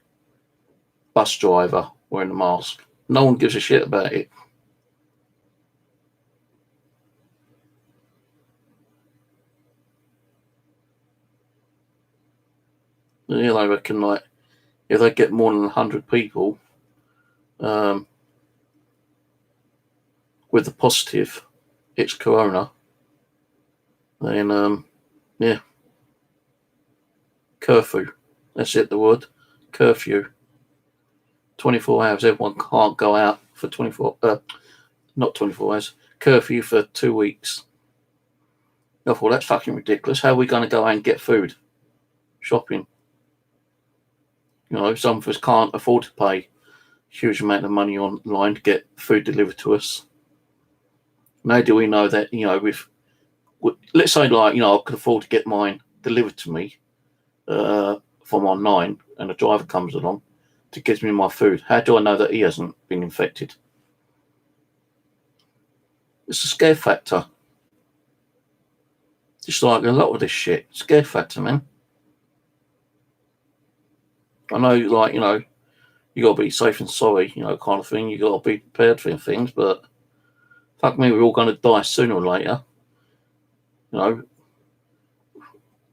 Bus driver wearing a mask. No one gives a shit about it. I reckon if they get more than 100 people with the positive, it's corona. Then curfew. That's it. The word curfew. 24 hours. Everyone can't go out for 24. Not 24 hours. Curfew for 2 weeks. I thought that's fucking ridiculous. How are we going to go out and get food? Shopping. Some of us can't afford to pay a huge amount of money online to get food delivered to us. Now do we know that, let's say I could afford to get mine delivered to me from online, and a driver comes along to give me my food. How do I know that he hasn't been infected? It's a scare factor. Just like a lot of this shit. Scare factor, man. I know, you got to be safe and sorry, kind of thing. You got to be prepared for things, but fuck me, we're all going to die sooner or later.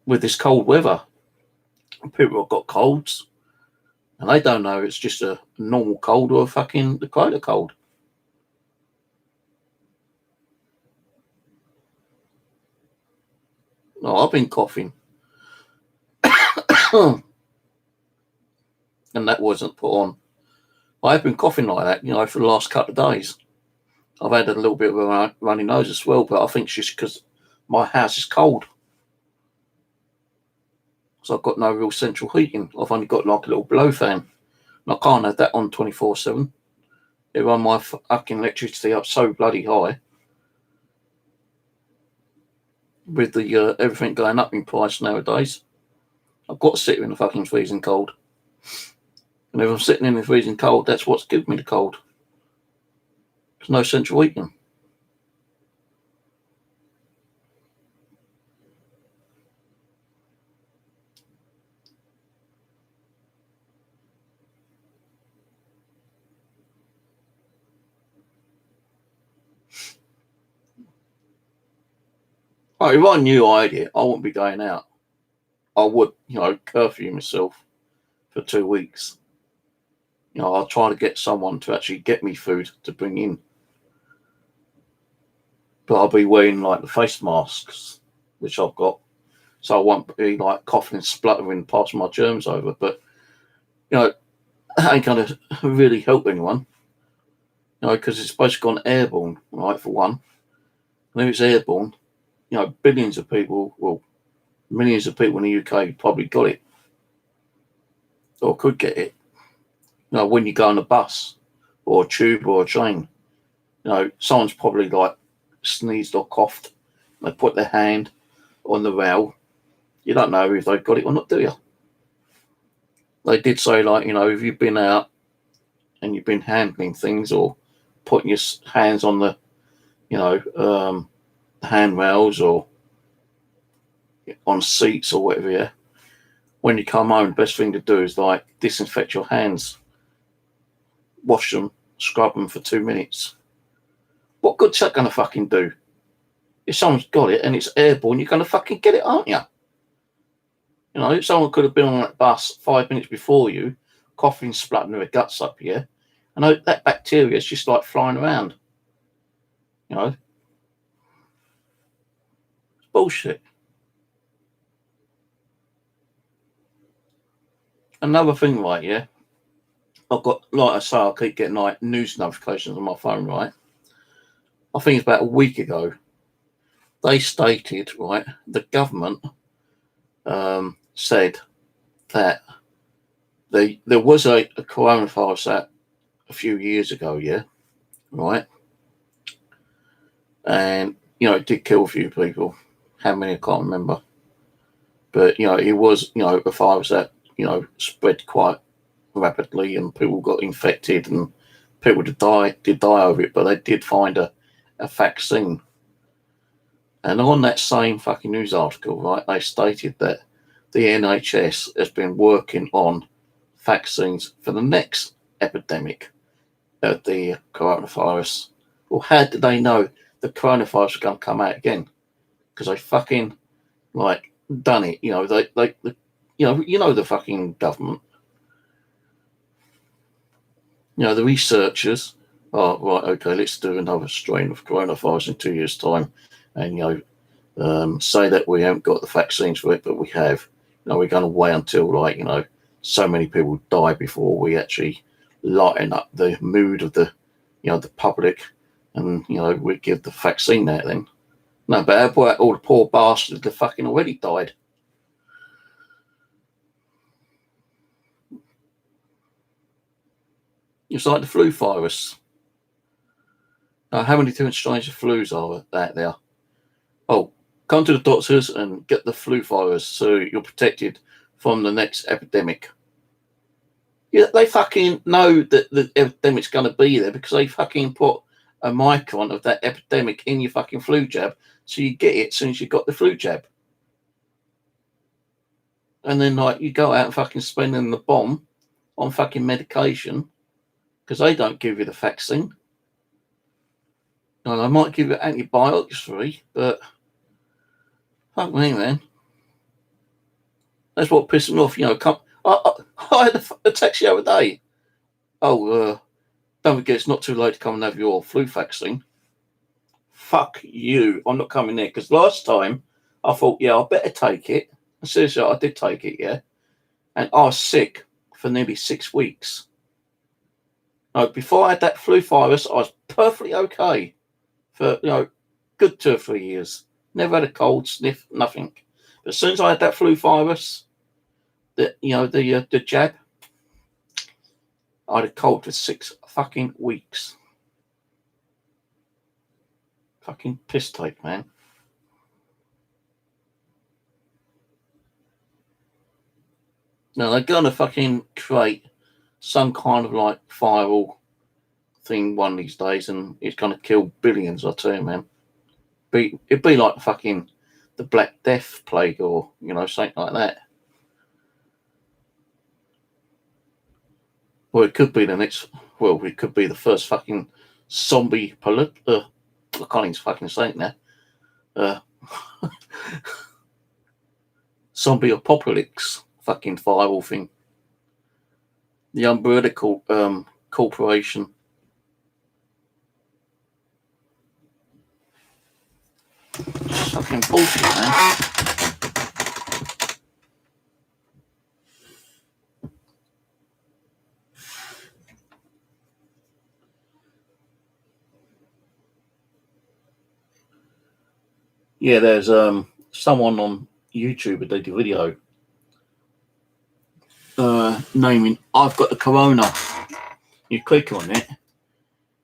With this cold weather. People have got colds, and they don't know it's just a normal cold or fucking the kind of cold. No, I've been coughing. And that wasn't put on. I've been coughing like that, for the last couple of days. I've had a little bit of a runny nose as well, but I think it's just because my house is cold. So I've got no real central heating. I've only got a little blow fan. And I can't have that on 24/7. It run my fucking electricity up so bloody high. With the everything going up in price nowadays, I've got to sit in the fucking freezing cold. And if I'm sitting in the freezing cold, that's what's giving me the cold. There's no central heating. If I knew I had it, I wouldn't be going out. I would, curfew myself for 2 weeks. I'll try to get someone to actually get me food to bring in. But I'll be wearing the face masks, which I've got. So I won't be coughing and spluttering, passing my germs over. But, that ain't going to really help anyone. Because it's supposed to go airborne, right, for one. And if it's airborne, billions of people will millions of people in the UK probably got it or could get it. You know, when you go on a bus or a tube or a train, you know, someone's probably like sneezed or coughed. They put their hand on the rail. You don't know if they've got it or not, do you? They did say, like, you know, if you've been out and you've been handling things or putting your hands on the, you know, handrails or on seats or whatever, yeah, when you come home, the best thing to do is like disinfect your hands, wash them, scrub them for 2 minutes. What good's that going to fucking do? If someone's got it and it's airborne, you're going to fucking get it, aren't you? You know, someone could have been on that bus 5 minutes before you, coughing, spluttering their guts up here, and that bacteria is just like flying around. You know, it's bullshit. Another thing, right? Yeah, I've got, like I say, I keep getting like news notifications on my phone, right? I think it's about a week ago. They stated, right, the government said that there was a coronavirus a few years ago, yeah, right, and you know it did kill a few people. How many I can't remember, but you know it was, you know, a virus that, you know, spread quite rapidly and people got infected and people did die of it, but they did find a vaccine. And on that same fucking news article, right, they stated that the NHS has been working on vaccines for the next epidemic of the coronavirus. Well, how did they know the coronavirus was going to come out again? Because they fucking like done it. You know, you know the fucking government. You know, the researchers. Oh, right, okay, let's do another strain of coronavirus in 2 years' time, and you know, say that we haven't got the vaccines for it, but we have. You know, we're going to wait until, like, you know, so many people die before we actually lighten up the mood of the, you know, the public, and you know, we give the vaccine out then. No, but how about all the poor bastards that fucking already died? It's like the flu virus. Now, how many different strains of flus are out there? Oh, come to the doctors and get the flu virus so you're protected from the next epidemic. Yeah, they fucking know that the epidemic's going to be there because they fucking put a micron of that epidemic in your fucking flu jab, so you get it as soon as you got the flu jab. And then, like, you go out and fucking spending the bomb on fucking medication because they don't give you the vaccine. No, they might give you antibiotics free, but fuck me, man. That's what pissed me off. You know, I had a text the other day. Oh, don't forget, it's not too late to come and have your flu vaccine. Fuck you. I'm not coming there because last time I thought, yeah, I better take it. And seriously, I did take it, yeah. And I was sick for nearly 6 weeks. No, before I had that flu virus, I was perfectly okay for, you know, good 2 or 3 years. Never had a cold, sniff, nothing. But as soon as I had that flu virus, the jab, I had a cold for 6 fucking weeks. Fucking piss take, man. Now they're gonna fucking create some kind of like viral thing one of these days, and it's gonna kill billions. I tell you, man. It'd be like fucking the Black Death plague, or you know, something like that. Well, it could be the next. Well, it could be the first fucking zombie I can't even fucking say it now. Uh, zombie apocalypse fucking viral thing. The Umbrella Corporation. Fucking bullshit, man. Yeah, there's someone on YouTuber did a video naming I've got the corona. You click on it,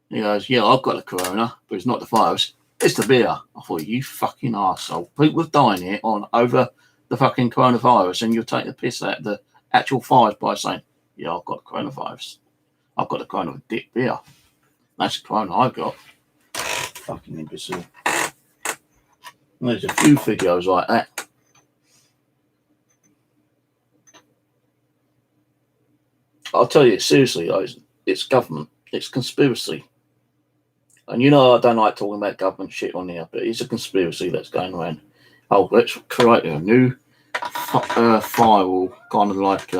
he goes, yeah, I've got the corona, but it's not the virus, it's the beer. I thought, you fucking arsehole. People are dying here over the fucking coronavirus, and you're taking the piss out of the actual virus by saying, yeah, I've got the coronavirus. I've got the corona dick beer. That's the corona I've got. Fucking imbecile. And there's a few videos like that. I'll tell you, seriously, guys, it's government. It's conspiracy. And you know I don't like talking about government shit on here, but it's a conspiracy that's going around. Oh, let's create a new viral kind of like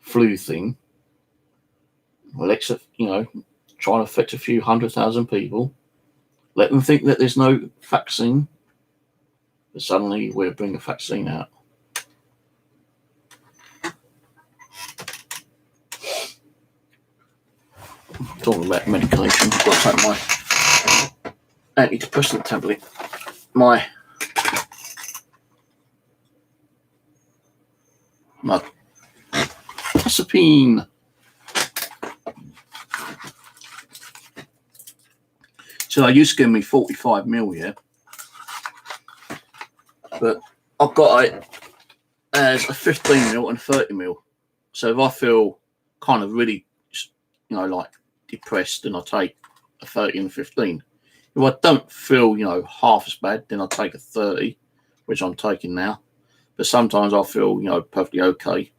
flu thing. Well, let's, try to affect a few 100,000 people. Let them think that there's no vaccine. But suddenly we'll bring a vaccine out. Talking about medication, I've got to take my antidepressant tablet. My Pasipine. So they used to give me 45 mil, yeah, but I've got it as a 15 mil and 30 mil. So if I feel kind of really, like depressed, then I take a 30 and a 15. If I don't feel, half as bad, then I take a 30, which I'm taking now. But sometimes I feel, perfectly okay.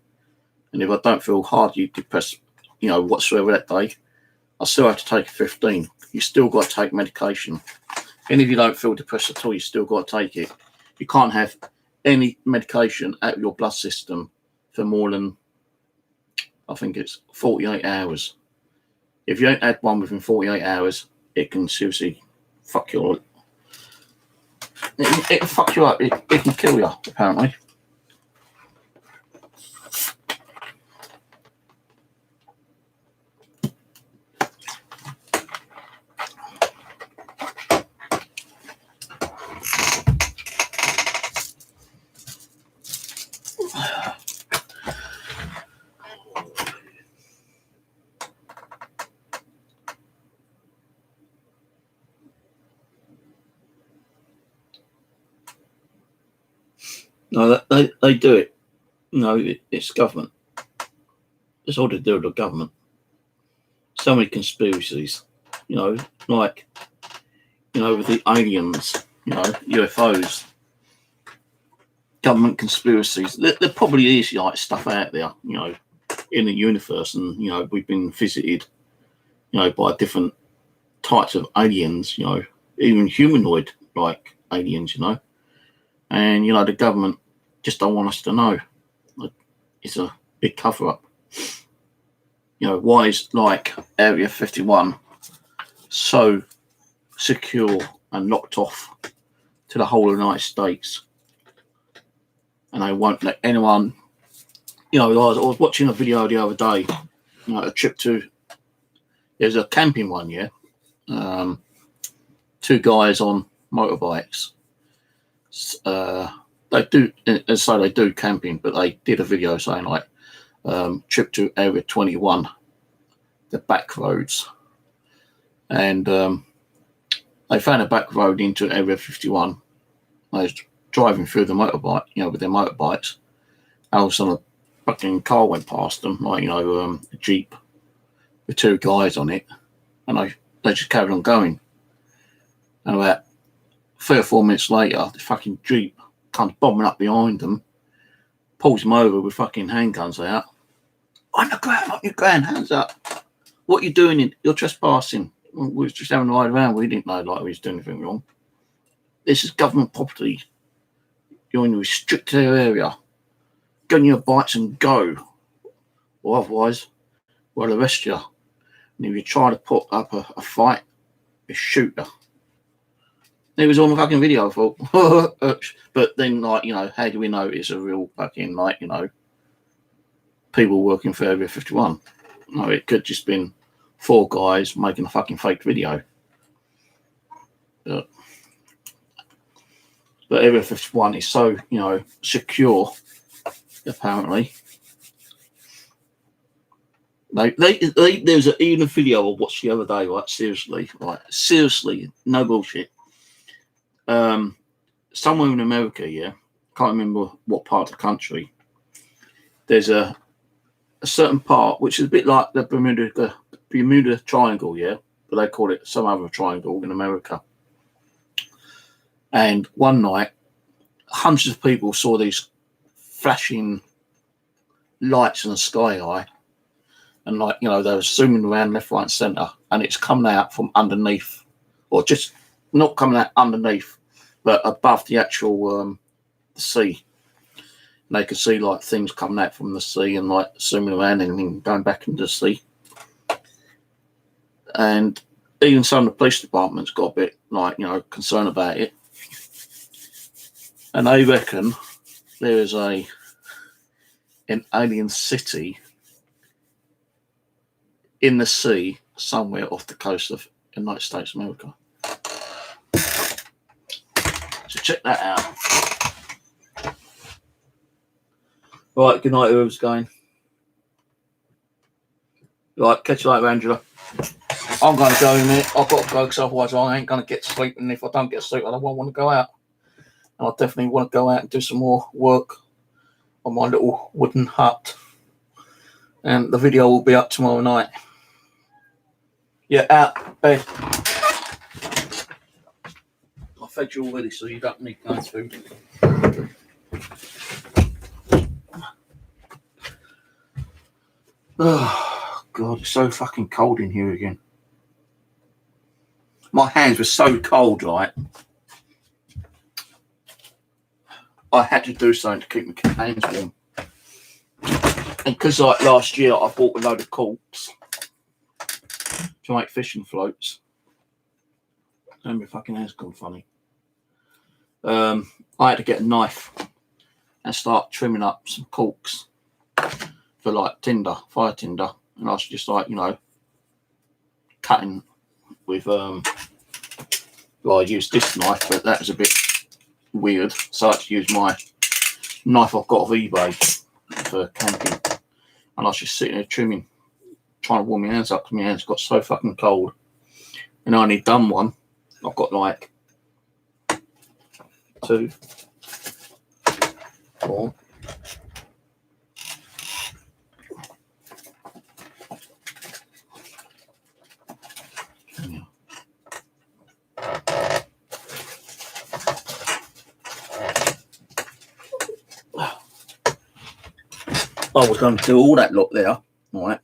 And if I don't feel hardly depressed, whatsoever that day, I still have to take a 15. You still got to take medication. And if you don't feel depressed at all, you still got to take it. You can't have any medication out of your blood system for more than, I think it's 48 hours. If you don't add one within 48 hours, it can seriously fuck you up. It can fuck you up. It can kill you, apparently. No, they do it. It's government. It's all to do with the government. So many conspiracies, like, with the aliens, UFOs, government conspiracies. There probably is like stuff out there, in the universe, and we've been visited, by different types of aliens, even humanoid like aliens, and the government just don't want us to know. It's a big cover up. Why is like Area 51 so secure and locked off to the whole of the United States, and they won't let anyone? I was watching a video the other day, a trip to, there's a camping one, yeah. Two guys on motorbikes. They do camping, but they did a video saying like trip to Area 21, the back roads, and they found a back road into Area 51. They was driving through the motorbike, with their motorbikes. All of a sudden, a fucking car went past them, like a Jeep with two guys on it, and they just carried on going. And about 3 or 4 minutes later, the fucking Jeep comes bombing up behind them, pulls them over with fucking handguns out. On your ground, hands up. What are you doing? You're trespassing. We was just having a ride around. We didn't know like we was doing anything wrong. This is government property. You're in a restricted area. Get on your bikes and go. Or otherwise, we'll arrest you. And if you try to put up a fight, we'll shoot you. It was on the fucking video, I thought. But then, how do we know it's a real fucking, people working for Area 51? No, it could just been 4 guys making a fucking fake video. But But Area 51 is so, secure, apparently. There's even a video I watched the other day, right? Seriously, no bullshit. Somewhere in America, yeah, can't remember what part of the country. There's a certain part which is a bit like the Bermuda Triangle, yeah, but they call it some other triangle in America. And one night, hundreds of people saw these flashing lights in the sky high, and they were zooming around left, right, and centre, and it's coming out from underneath, or just not coming out underneath, but above the actual sea. And they could see like things coming out from the sea and like zooming around and then going back into the sea. And even some of the police departments got a bit concerned about it. And they reckon there is an alien city in the sea somewhere off the coast of the United States of America. So check that out. Right, good night, whoever's going. Right, catch you later, Angela. I'm going to go in a minute. I've got to go because otherwise I ain't going to get sleep. And if I don't get sleep, I won't want to go out. And I definitely want to go out and do some more work on my little wooden hut. And the video will be up tomorrow night. Yeah, out, bed. I fed you already, so you don't need no food. Oh, God, it's so fucking cold in here again. My hands were so cold, right? I had to do something to keep my hands warm. And because last year I bought a load of corks to make fishing floats. And my fucking hands gone funny. I had to get a knife and start trimming up some corks for fire tinder. And I was just cutting with I used this knife, but that was a bit weird. So I had to use my knife I've got off eBay for camping. And I was just sitting there trimming, trying to warm my hands up because my hands got so fucking cold. And I only done one. I've got 2, 4. I was going to do all that lot there, right?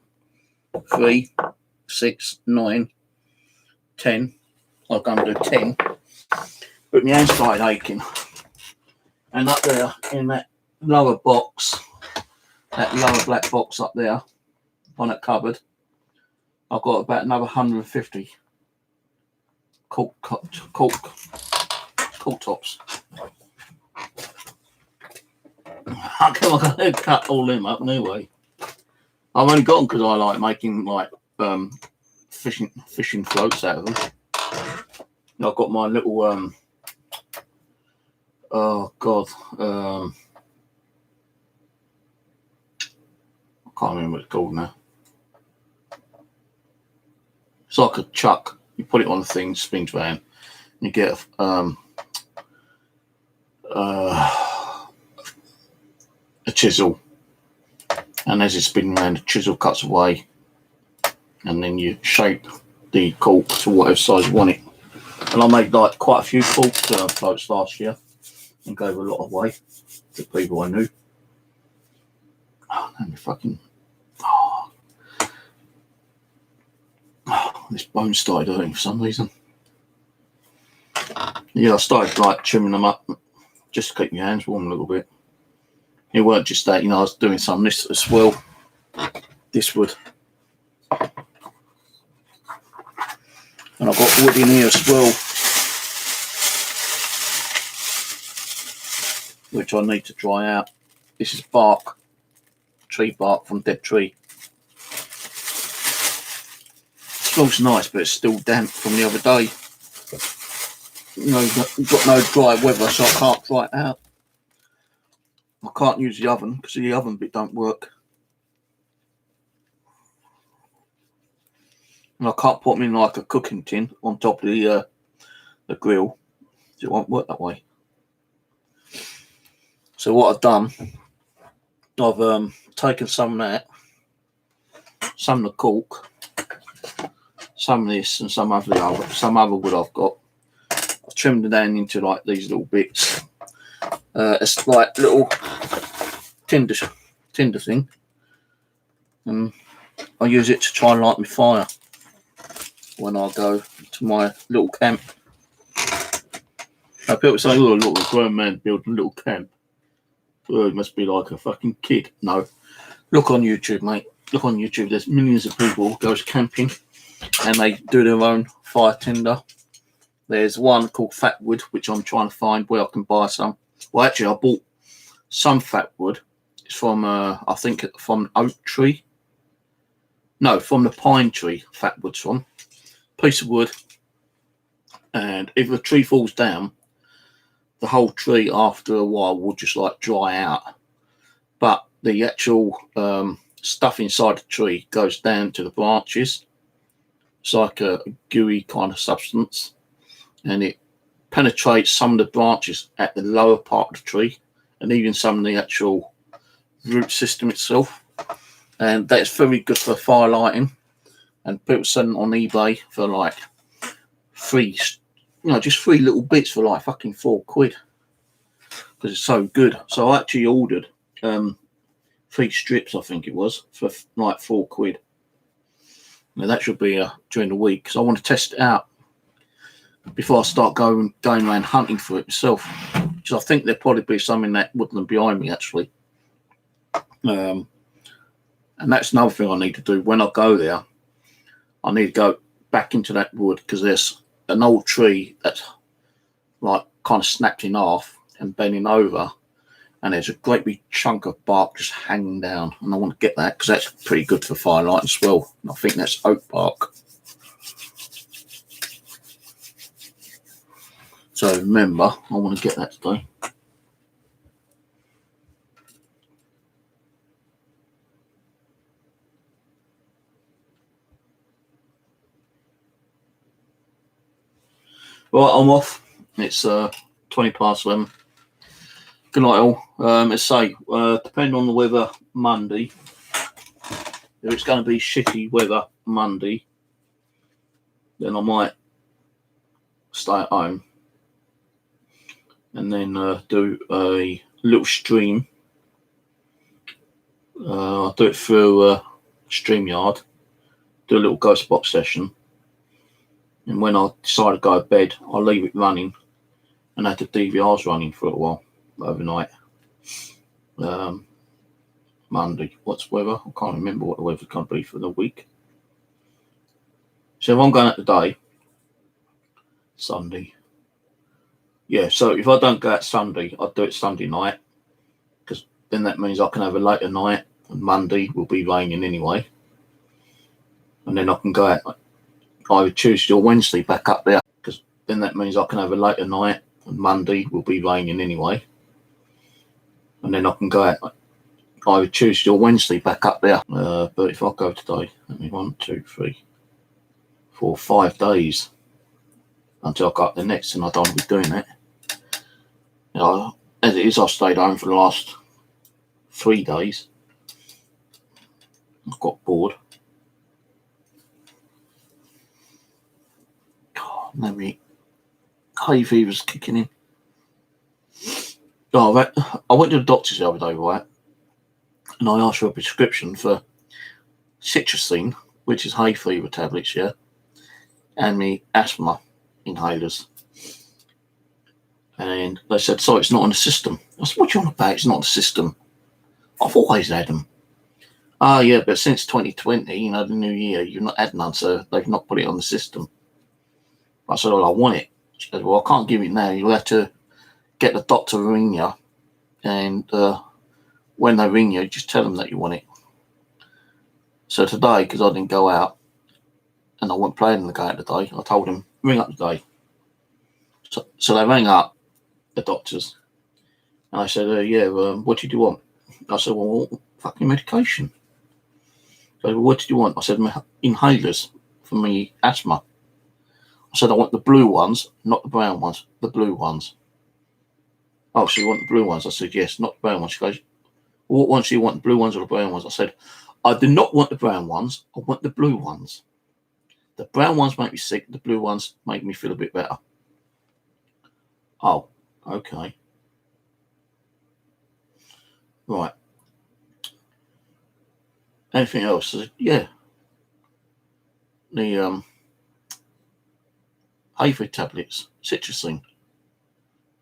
3, 6, 9, 10. I was going to do 10, but my hands started aching. And up there in that lower box, that lower black box up there on that cupboard, I've got about another 150 cork tops. I'm going to cut all them up anyway. I've only got them because I like making fishing floats out of them. And I've got my little I can't remember what it's called now. It's like a chuck. You put it on the thing, spins round, and you get a chisel, and as it's spinning around, the chisel cuts away, and then you shape the cork to whatever size you want it. And I made quite a few cork floats last year and gave a lot away to people I knew. This bone started hurting for some reason. Yeah, I started trimming them up just to keep my hands warm a little bit. It weren't just that, I was doing some of this as well. This wood. And I've got wood in here as well, which I need to dry out. This is bark, tree bark from dead tree. It smells nice, but it's still damp from the other day. you've got no dry weather, so I can't dry it out. I can't use the oven because the oven bit don't work. And I can't put them in like a cooking tin on top of the grill. It won't work that way. So what I've done, I've taken some of that, some of the cork, some of this, and some other wood I've got. I've trimmed it down into like these little bits. It's like little tinder thing, and I use it to try and light my fire when I go to my little camp. Now people say, "Oh, look, a grown man building a little camp. Oh, he must be like a fucking kid." No, look on YouTube, mate. Look on YouTube. There's millions of people goes camping, and they do their own fire tinder. There's one called Fat Wood, which I'm trying to find where I can buy some. Well, actually, I bought some fat wood. It's from, I think, from an oak tree. No, from the pine tree. Fat wood's from. Piece of wood. And if the tree falls down, the whole tree after a while will just like dry out. But the actual stuff inside the tree goes down to the branches. It's like a gooey kind of substance. And it penetrates some of the branches at the lower part of the tree and even some of the actual root system itself. And that's very good for fire lighting. And people selling on eBay for like just three little bits for like fucking £4 because it's so good. So I actually ordered 3 strips, I think it was, for like £4. Now that should be during the week because I want to test it out before I start going around hunting for it myself. Because I think there'll probably be some in that woodland behind me actually. And that's another thing I need to do when I go there. I need to go back into that wood because there's an old tree that's like kind of snapped in half and bending over, and there's a great big chunk of bark just hanging down, and I want to get that because that's pretty good for firelight as well. And I think that's oak bark. So remember, I want to get that today. Right, I'm off. It's 11:20. Good night, all. Let's say, depending on the weather Monday, if it's going to be shitty weather Monday, then I might stay at home and then do a little stream. I'll do it through StreamYard, do a little ghost box session. And when I decide to go to bed, I'll leave it running and have the DVRs running for a while overnight. Monday, what's weather? I can't remember what the weather's going to be for the week. So if I'm going out today, Sunday. Yeah, so if I don't go out Sunday, I'll do it Sunday night because then that means I can have a later night, and Monday will be raining anyway. And then I can go out either Tuesday or Wednesday back up there because then that means I can have a later night, and Monday will be raining anyway. And then I can go out either Tuesday or Wednesday back up there. But if I go today, 1, 2, 3, 4, 5 days until I go up the next, and I don't want to be doing that. You know, as it is, I stayed home for the last 3 days. I got bored. God, maybe hay fever's kicking in. Oh, I went to the doctor's the other day, right? And I asked for a prescription for citrusine, which is hay fever tablets, yeah, and me asthma inhalers. And they said, so it's not on the system. I said, what are you on about? It's not on the system. I've always had them. Oh, yeah, but since 2020, the new year, you've not had none, so they've not put it on the system. I said, well, I want it. She said, well, I can't give it now. You'll have to get the doctor to ring you, and when they ring you, just tell them that you want it. So today, because I didn't go out, and I wasn't planning to go out today, I told him, ring up today. So they rang up the doctors, and I said, yeah, what did you want? I said, well, fucking medication. So, well, what did you want? I said, inhalers for me asthma. I said, I want the blue ones, not the brown ones, the blue ones. Oh, so you want the blue ones? I said, yes, not the brown ones. She goes, well, what ones do you want, the blue ones or the brown ones? I said, I do not want the brown ones. I want the blue ones. The brown ones make me sick. The blue ones make me feel a bit better. Oh, okay. Right. Anything else? I said, yeah. The aphid tablets, citrusine.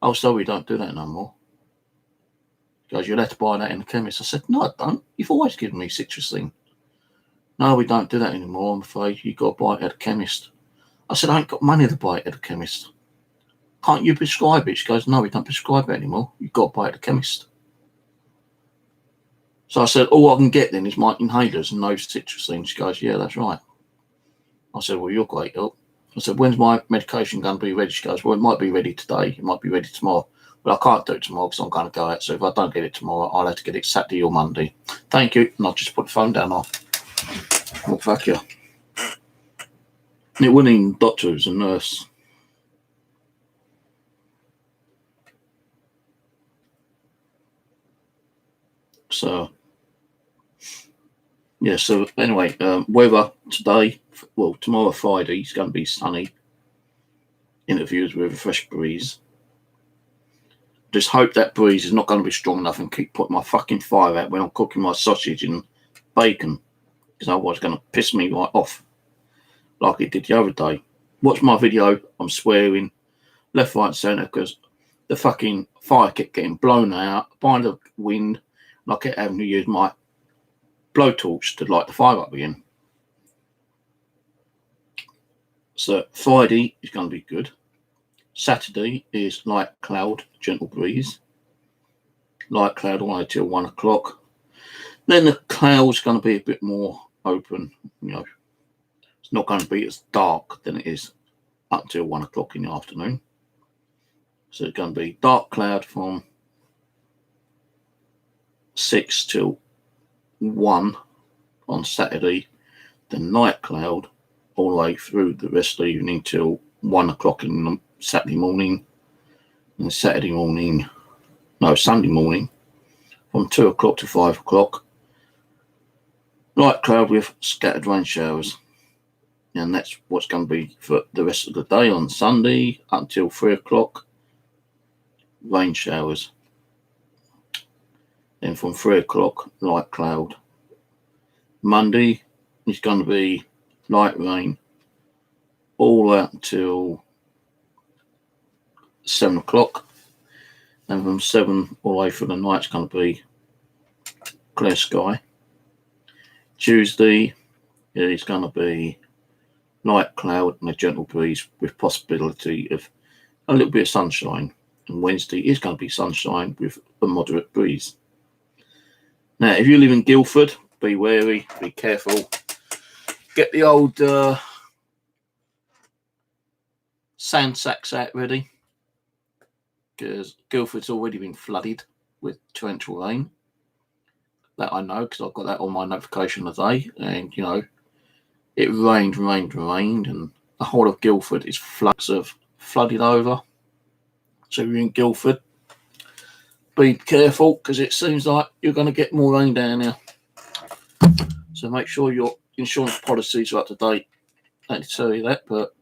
Oh, sorry, we don't do that no more. He goes, you'll have to buy that in the chemist. I said, no, I don't. You've always given me citrusine. No, we don't do that anymore. I'm afraid you've got to buy it at a chemist. I said, I ain't got money to buy it at a chemist. Can't you prescribe it? She goes, no, we don't prescribe it anymore. You've got to buy it at a chemist. So I said, all I can get then is my inhalers and no citrusine. She goes, yeah, that's right. I said, well, you're great help. I said, when's my medication going to be ready? She goes, well, it might be ready today. It might be ready tomorrow. But I can't do it tomorrow because I'm going to go out. So if I don't get it tomorrow, I'll have to get it Saturday or Monday. Thank you. And I'll just put the phone down off. Well, fuck you. It wasn't even a doctor, it was a nurse. So, yeah, so anyway, weather today, well, tomorrow, Friday, is going to be sunny. Interviews with a fresh breeze. Just hope that breeze is not going to be strong enough and keep putting my fucking fire out when I'm cooking my sausage and bacon, because otherwise it's going to piss me right off, like it did the other day. Watch my video, I'm swearing left, right, and centre because the fucking fire kept getting blown out by the wind, and I kept having to use my blowtorch to light the fire up again. So Friday is going to be good. Saturday is light cloud, gentle breeze. Light cloud all the way till 1 o'clock. Then the cloud's going to be a bit more open. You know, it's not going to be as dark than it is up till 1 o'clock in the afternoon. So it's going to be dark cloud from 6 till 1 on Saturday. Then light cloud all the way through the rest of the evening till 1 o'clock in the Saturday morning. And Sunday morning from 2 o'clock to 5 o'clock. Light cloud with scattered rain showers. And that's what's going to be for the rest of the day on Sunday until 3 o'clock. Rain showers. Then from 3 o'clock, light cloud. Monday is going to be light rain all out until 7 o'clock. And from 7 all the way through the night, it's going to be clear sky. Tuesday is going to be light cloud and a gentle breeze with possibility of a little bit of sunshine. And Wednesday is going to be sunshine with a moderate breeze. Now, if you live in Guildford, be wary, be careful. Get the old sand sacks out ready, because Guildford's already been flooded with torrential rain. That I know, because I've got that on my notification today. And, you know, it rained, and the whole of Guildford is flooded over. So if you're in Guildford, be careful, because it seems like you're going to get more rain down here. So make sure your insurance policies are up to date. I hate to tell you that, but,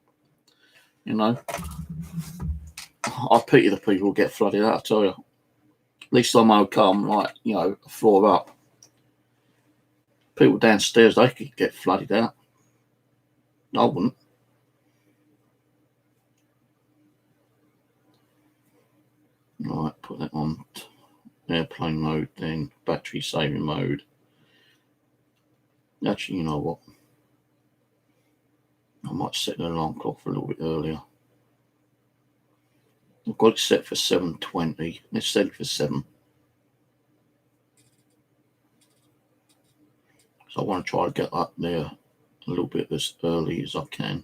you know, I pity the people who get flooded out, I tell you. At least I'm okay, I'm like, you know, a floor up. People downstairs, they could get flooded out. I wouldn't. Right, put that on airplane mode, then battery saving mode. Actually, you know what? I might set the alarm clock for a little bit earlier. I've got it set for 7:20. Let's set it for 7. So I want to try to get up there a little bit as early as I can.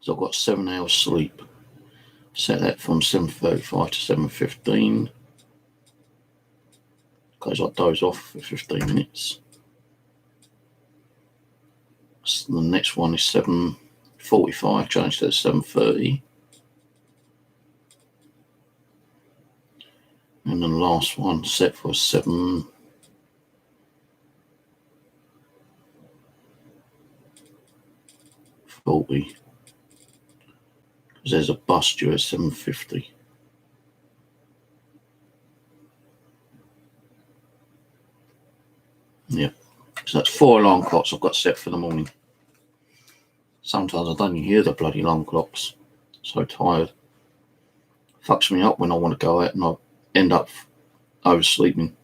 So I've got 7 hours sleep. Set that from 7:35 to 7:15. Because I doze off for 15 minutes. So the next one is 7:45, changed to 7:30. And then the last one set for 7:40. Because there's a bus due at 7:50. Yeah. So that's 4 alarm clocks I've got set for the morning. Sometimes I don't even hear the bloody alarm clocks. So tired. Fucks me up when I want to go out and I end up oversleeping.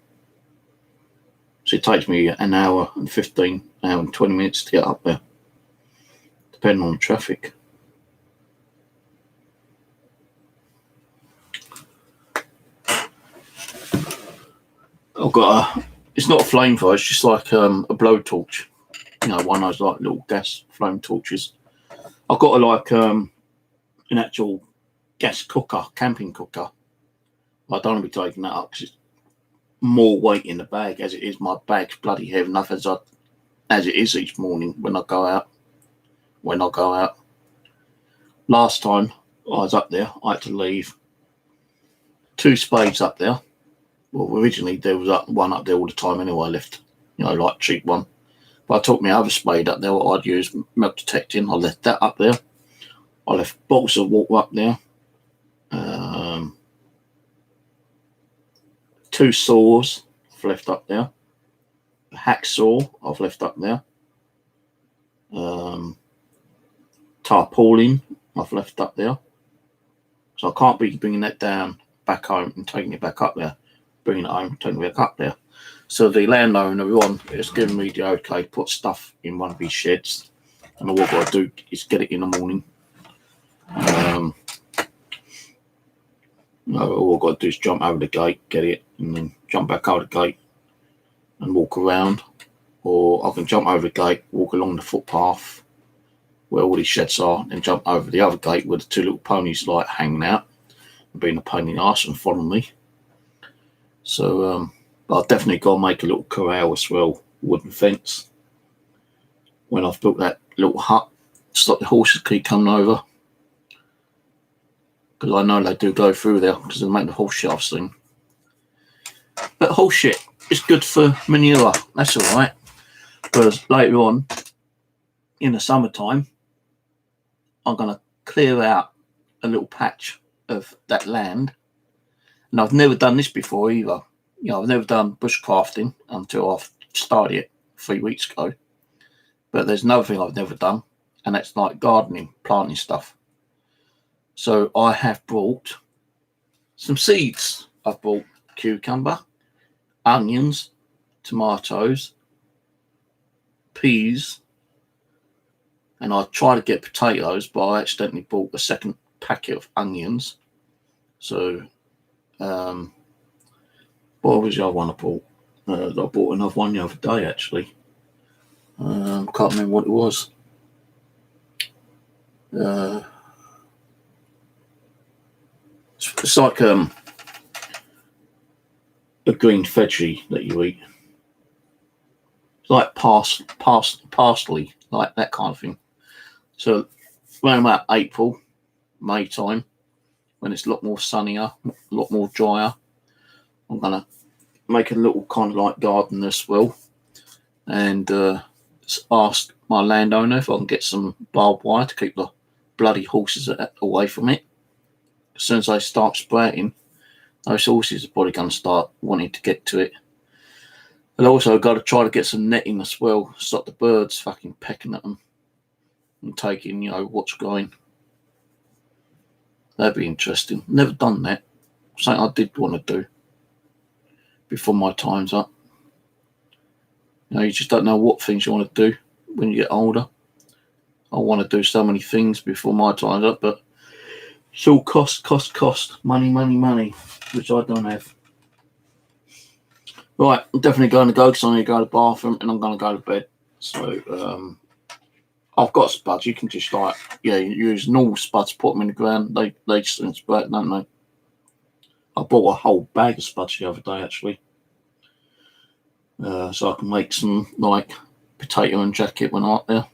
So it takes me an hour and 20 minutes to get up there, depending on the traffic. I've got it's not a flamethrower, it's just like a blowtorch. You know, one of those like little gas flame torches. I've got an actual gas cooker, camping cooker. I don't want to be taking that up because it's more weight in the bag as it is. My bag's bloody heavy enough as it is each morning when I go out. Last time I was up there, I had to leave 2 spades up there. Well, originally there was one up there all the time anyway. I left, like cheap one. But I took my other spade up there, what I'd use, milk detecting. I left that up there. I left bottles of water up there. 2 saws I've left up there. A hacksaw I've left up there. Tarpaulin I've left up there. So I can't be bringing that down back home and taking it back up there. Bringing it home, taking it back up there. So the landowner has given me the okay, put stuff in one of his sheds. And all I've got to do is get it in the morning. All I've got to do is jump over the gate, get it, and then jump back over the gate and walk around. Or I can jump over the gate, walk along the footpath where all these sheds are, and jump over the other gate where the 2 little ponies like hanging out and being a pain in the arse and following me. So I've definitely got to make a little corral as well, wooden fence. When I've built that little hut, stop the horses keep coming over. Because I know they do go through there because they make the horse shit I've seen. But horse shit is good for manure, that's alright. Because later on, in the summertime, I'm going to clear out a little patch of that land. And I've never done this before either. I've never done bushcrafting until I've started it 3 weeks ago. But there's another thing I've never done, and that's like gardening, planting stuff. So I have brought some seeds. I've brought cucumber, onions, tomatoes, peas, and I tried to get potatoes, but I accidentally bought a second packet of onions. So, what was the other one I bought? I bought another one the other day, actually. Can't remember what it was. It's like a green veggie that you eat. It's like parsley, like that kind of thing. So around about April, May time, when it's a lot more sunnier, a lot more drier, I'm going to make a little kind of like garden as well. And ask my landowner if I can get some barbed wire to keep the bloody horses away from it. As soon as they start sprouting, those horses are probably going to start wanting to get to it. And also got to try to get some netting as well, stop the birds fucking pecking at them and taking, what's going. That'd be interesting. Never done that. Something I did want to do before my time's up. You just don't know what things you want to do when you get older. I want to do so many things before my time's up, but it's all cost. Money, which I don't have. Right, I'm definitely going to go because I need to go to the bathroom and I'm going to go to bed. So I've got spuds. You can just like, yeah, you use normal spuds, put them in the ground. They just spread, don't they? I bought a whole bag of spuds the other day actually, so I can make some like potato and jacket when I'm up there.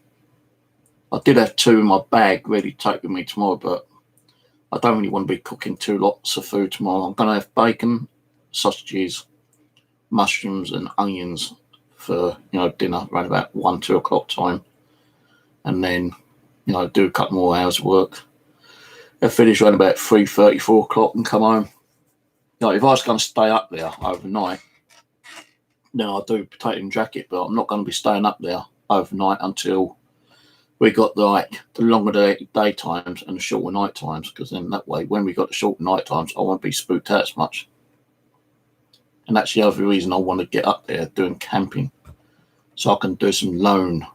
I did have 2 in my bag ready to take with me tomorrow, but I don't really want to be cooking 2 lots of food tomorrow. I'm going to have bacon, sausages, mushrooms, and onions for dinner around about 1-2 o'clock time, and then do a couple more hours of work. I finish around about 3:30, 4 o'clock, and come home. If I was going to stay up there overnight, then I'll do potato and jacket, but I'm not going to be staying up there overnight until we got the longer day times and the shorter night times, because then that way, when we got the shorter night times, I won't be spooked out as much. And that's the other reason I want to get up there doing camping, so I can do some lone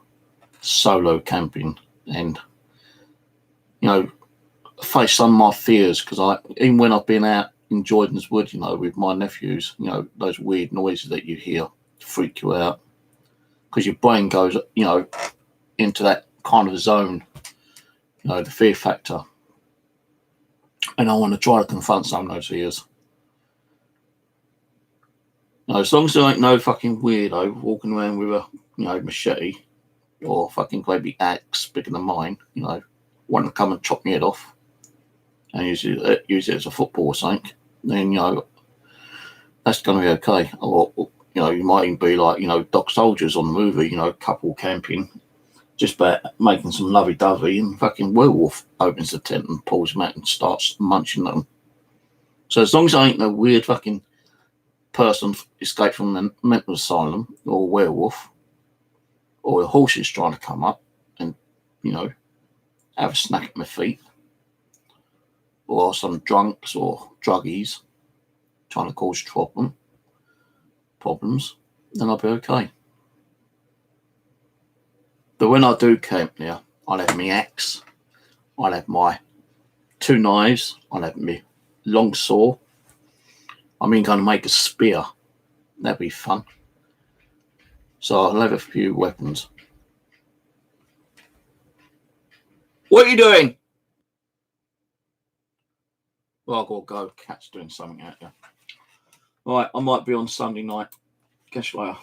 solo camping and face some of my fears, because even when I've been out in Jordan's Wood, with my nephews, those weird noises that you hear freak you out, because your brain goes, into that kind of zone, the fear factor. And I want to try to confront some of those fears. As long as there ain't no fucking weirdo walking around with a, machete or fucking great big axe bigger than mine, wanting to come and chop my head off and use it as a football or something, then, that's going to be okay. Or, you might even be like, Doc Soldiers on the movie, couple camping, just about making some lovey-dovey, and fucking werewolf opens the tent and pulls him out and starts munching them. So as long as I ain't no weird fucking person escaped from the mental asylum, or a werewolf, or a horse is trying to come up and, have a snack at my feet, or some drunks or druggies trying to cause problems, then I'll be okay. But when I do camp now, I'll have my axe, I'll have my 2 knives, I'll have my long saw. I'm even going to make a spear. That'd be fun. So I'll have a few weapons. What are you doing? Well, I've got to go. Cat's doing something out there. Right, I might be on Sunday night. Catch you later.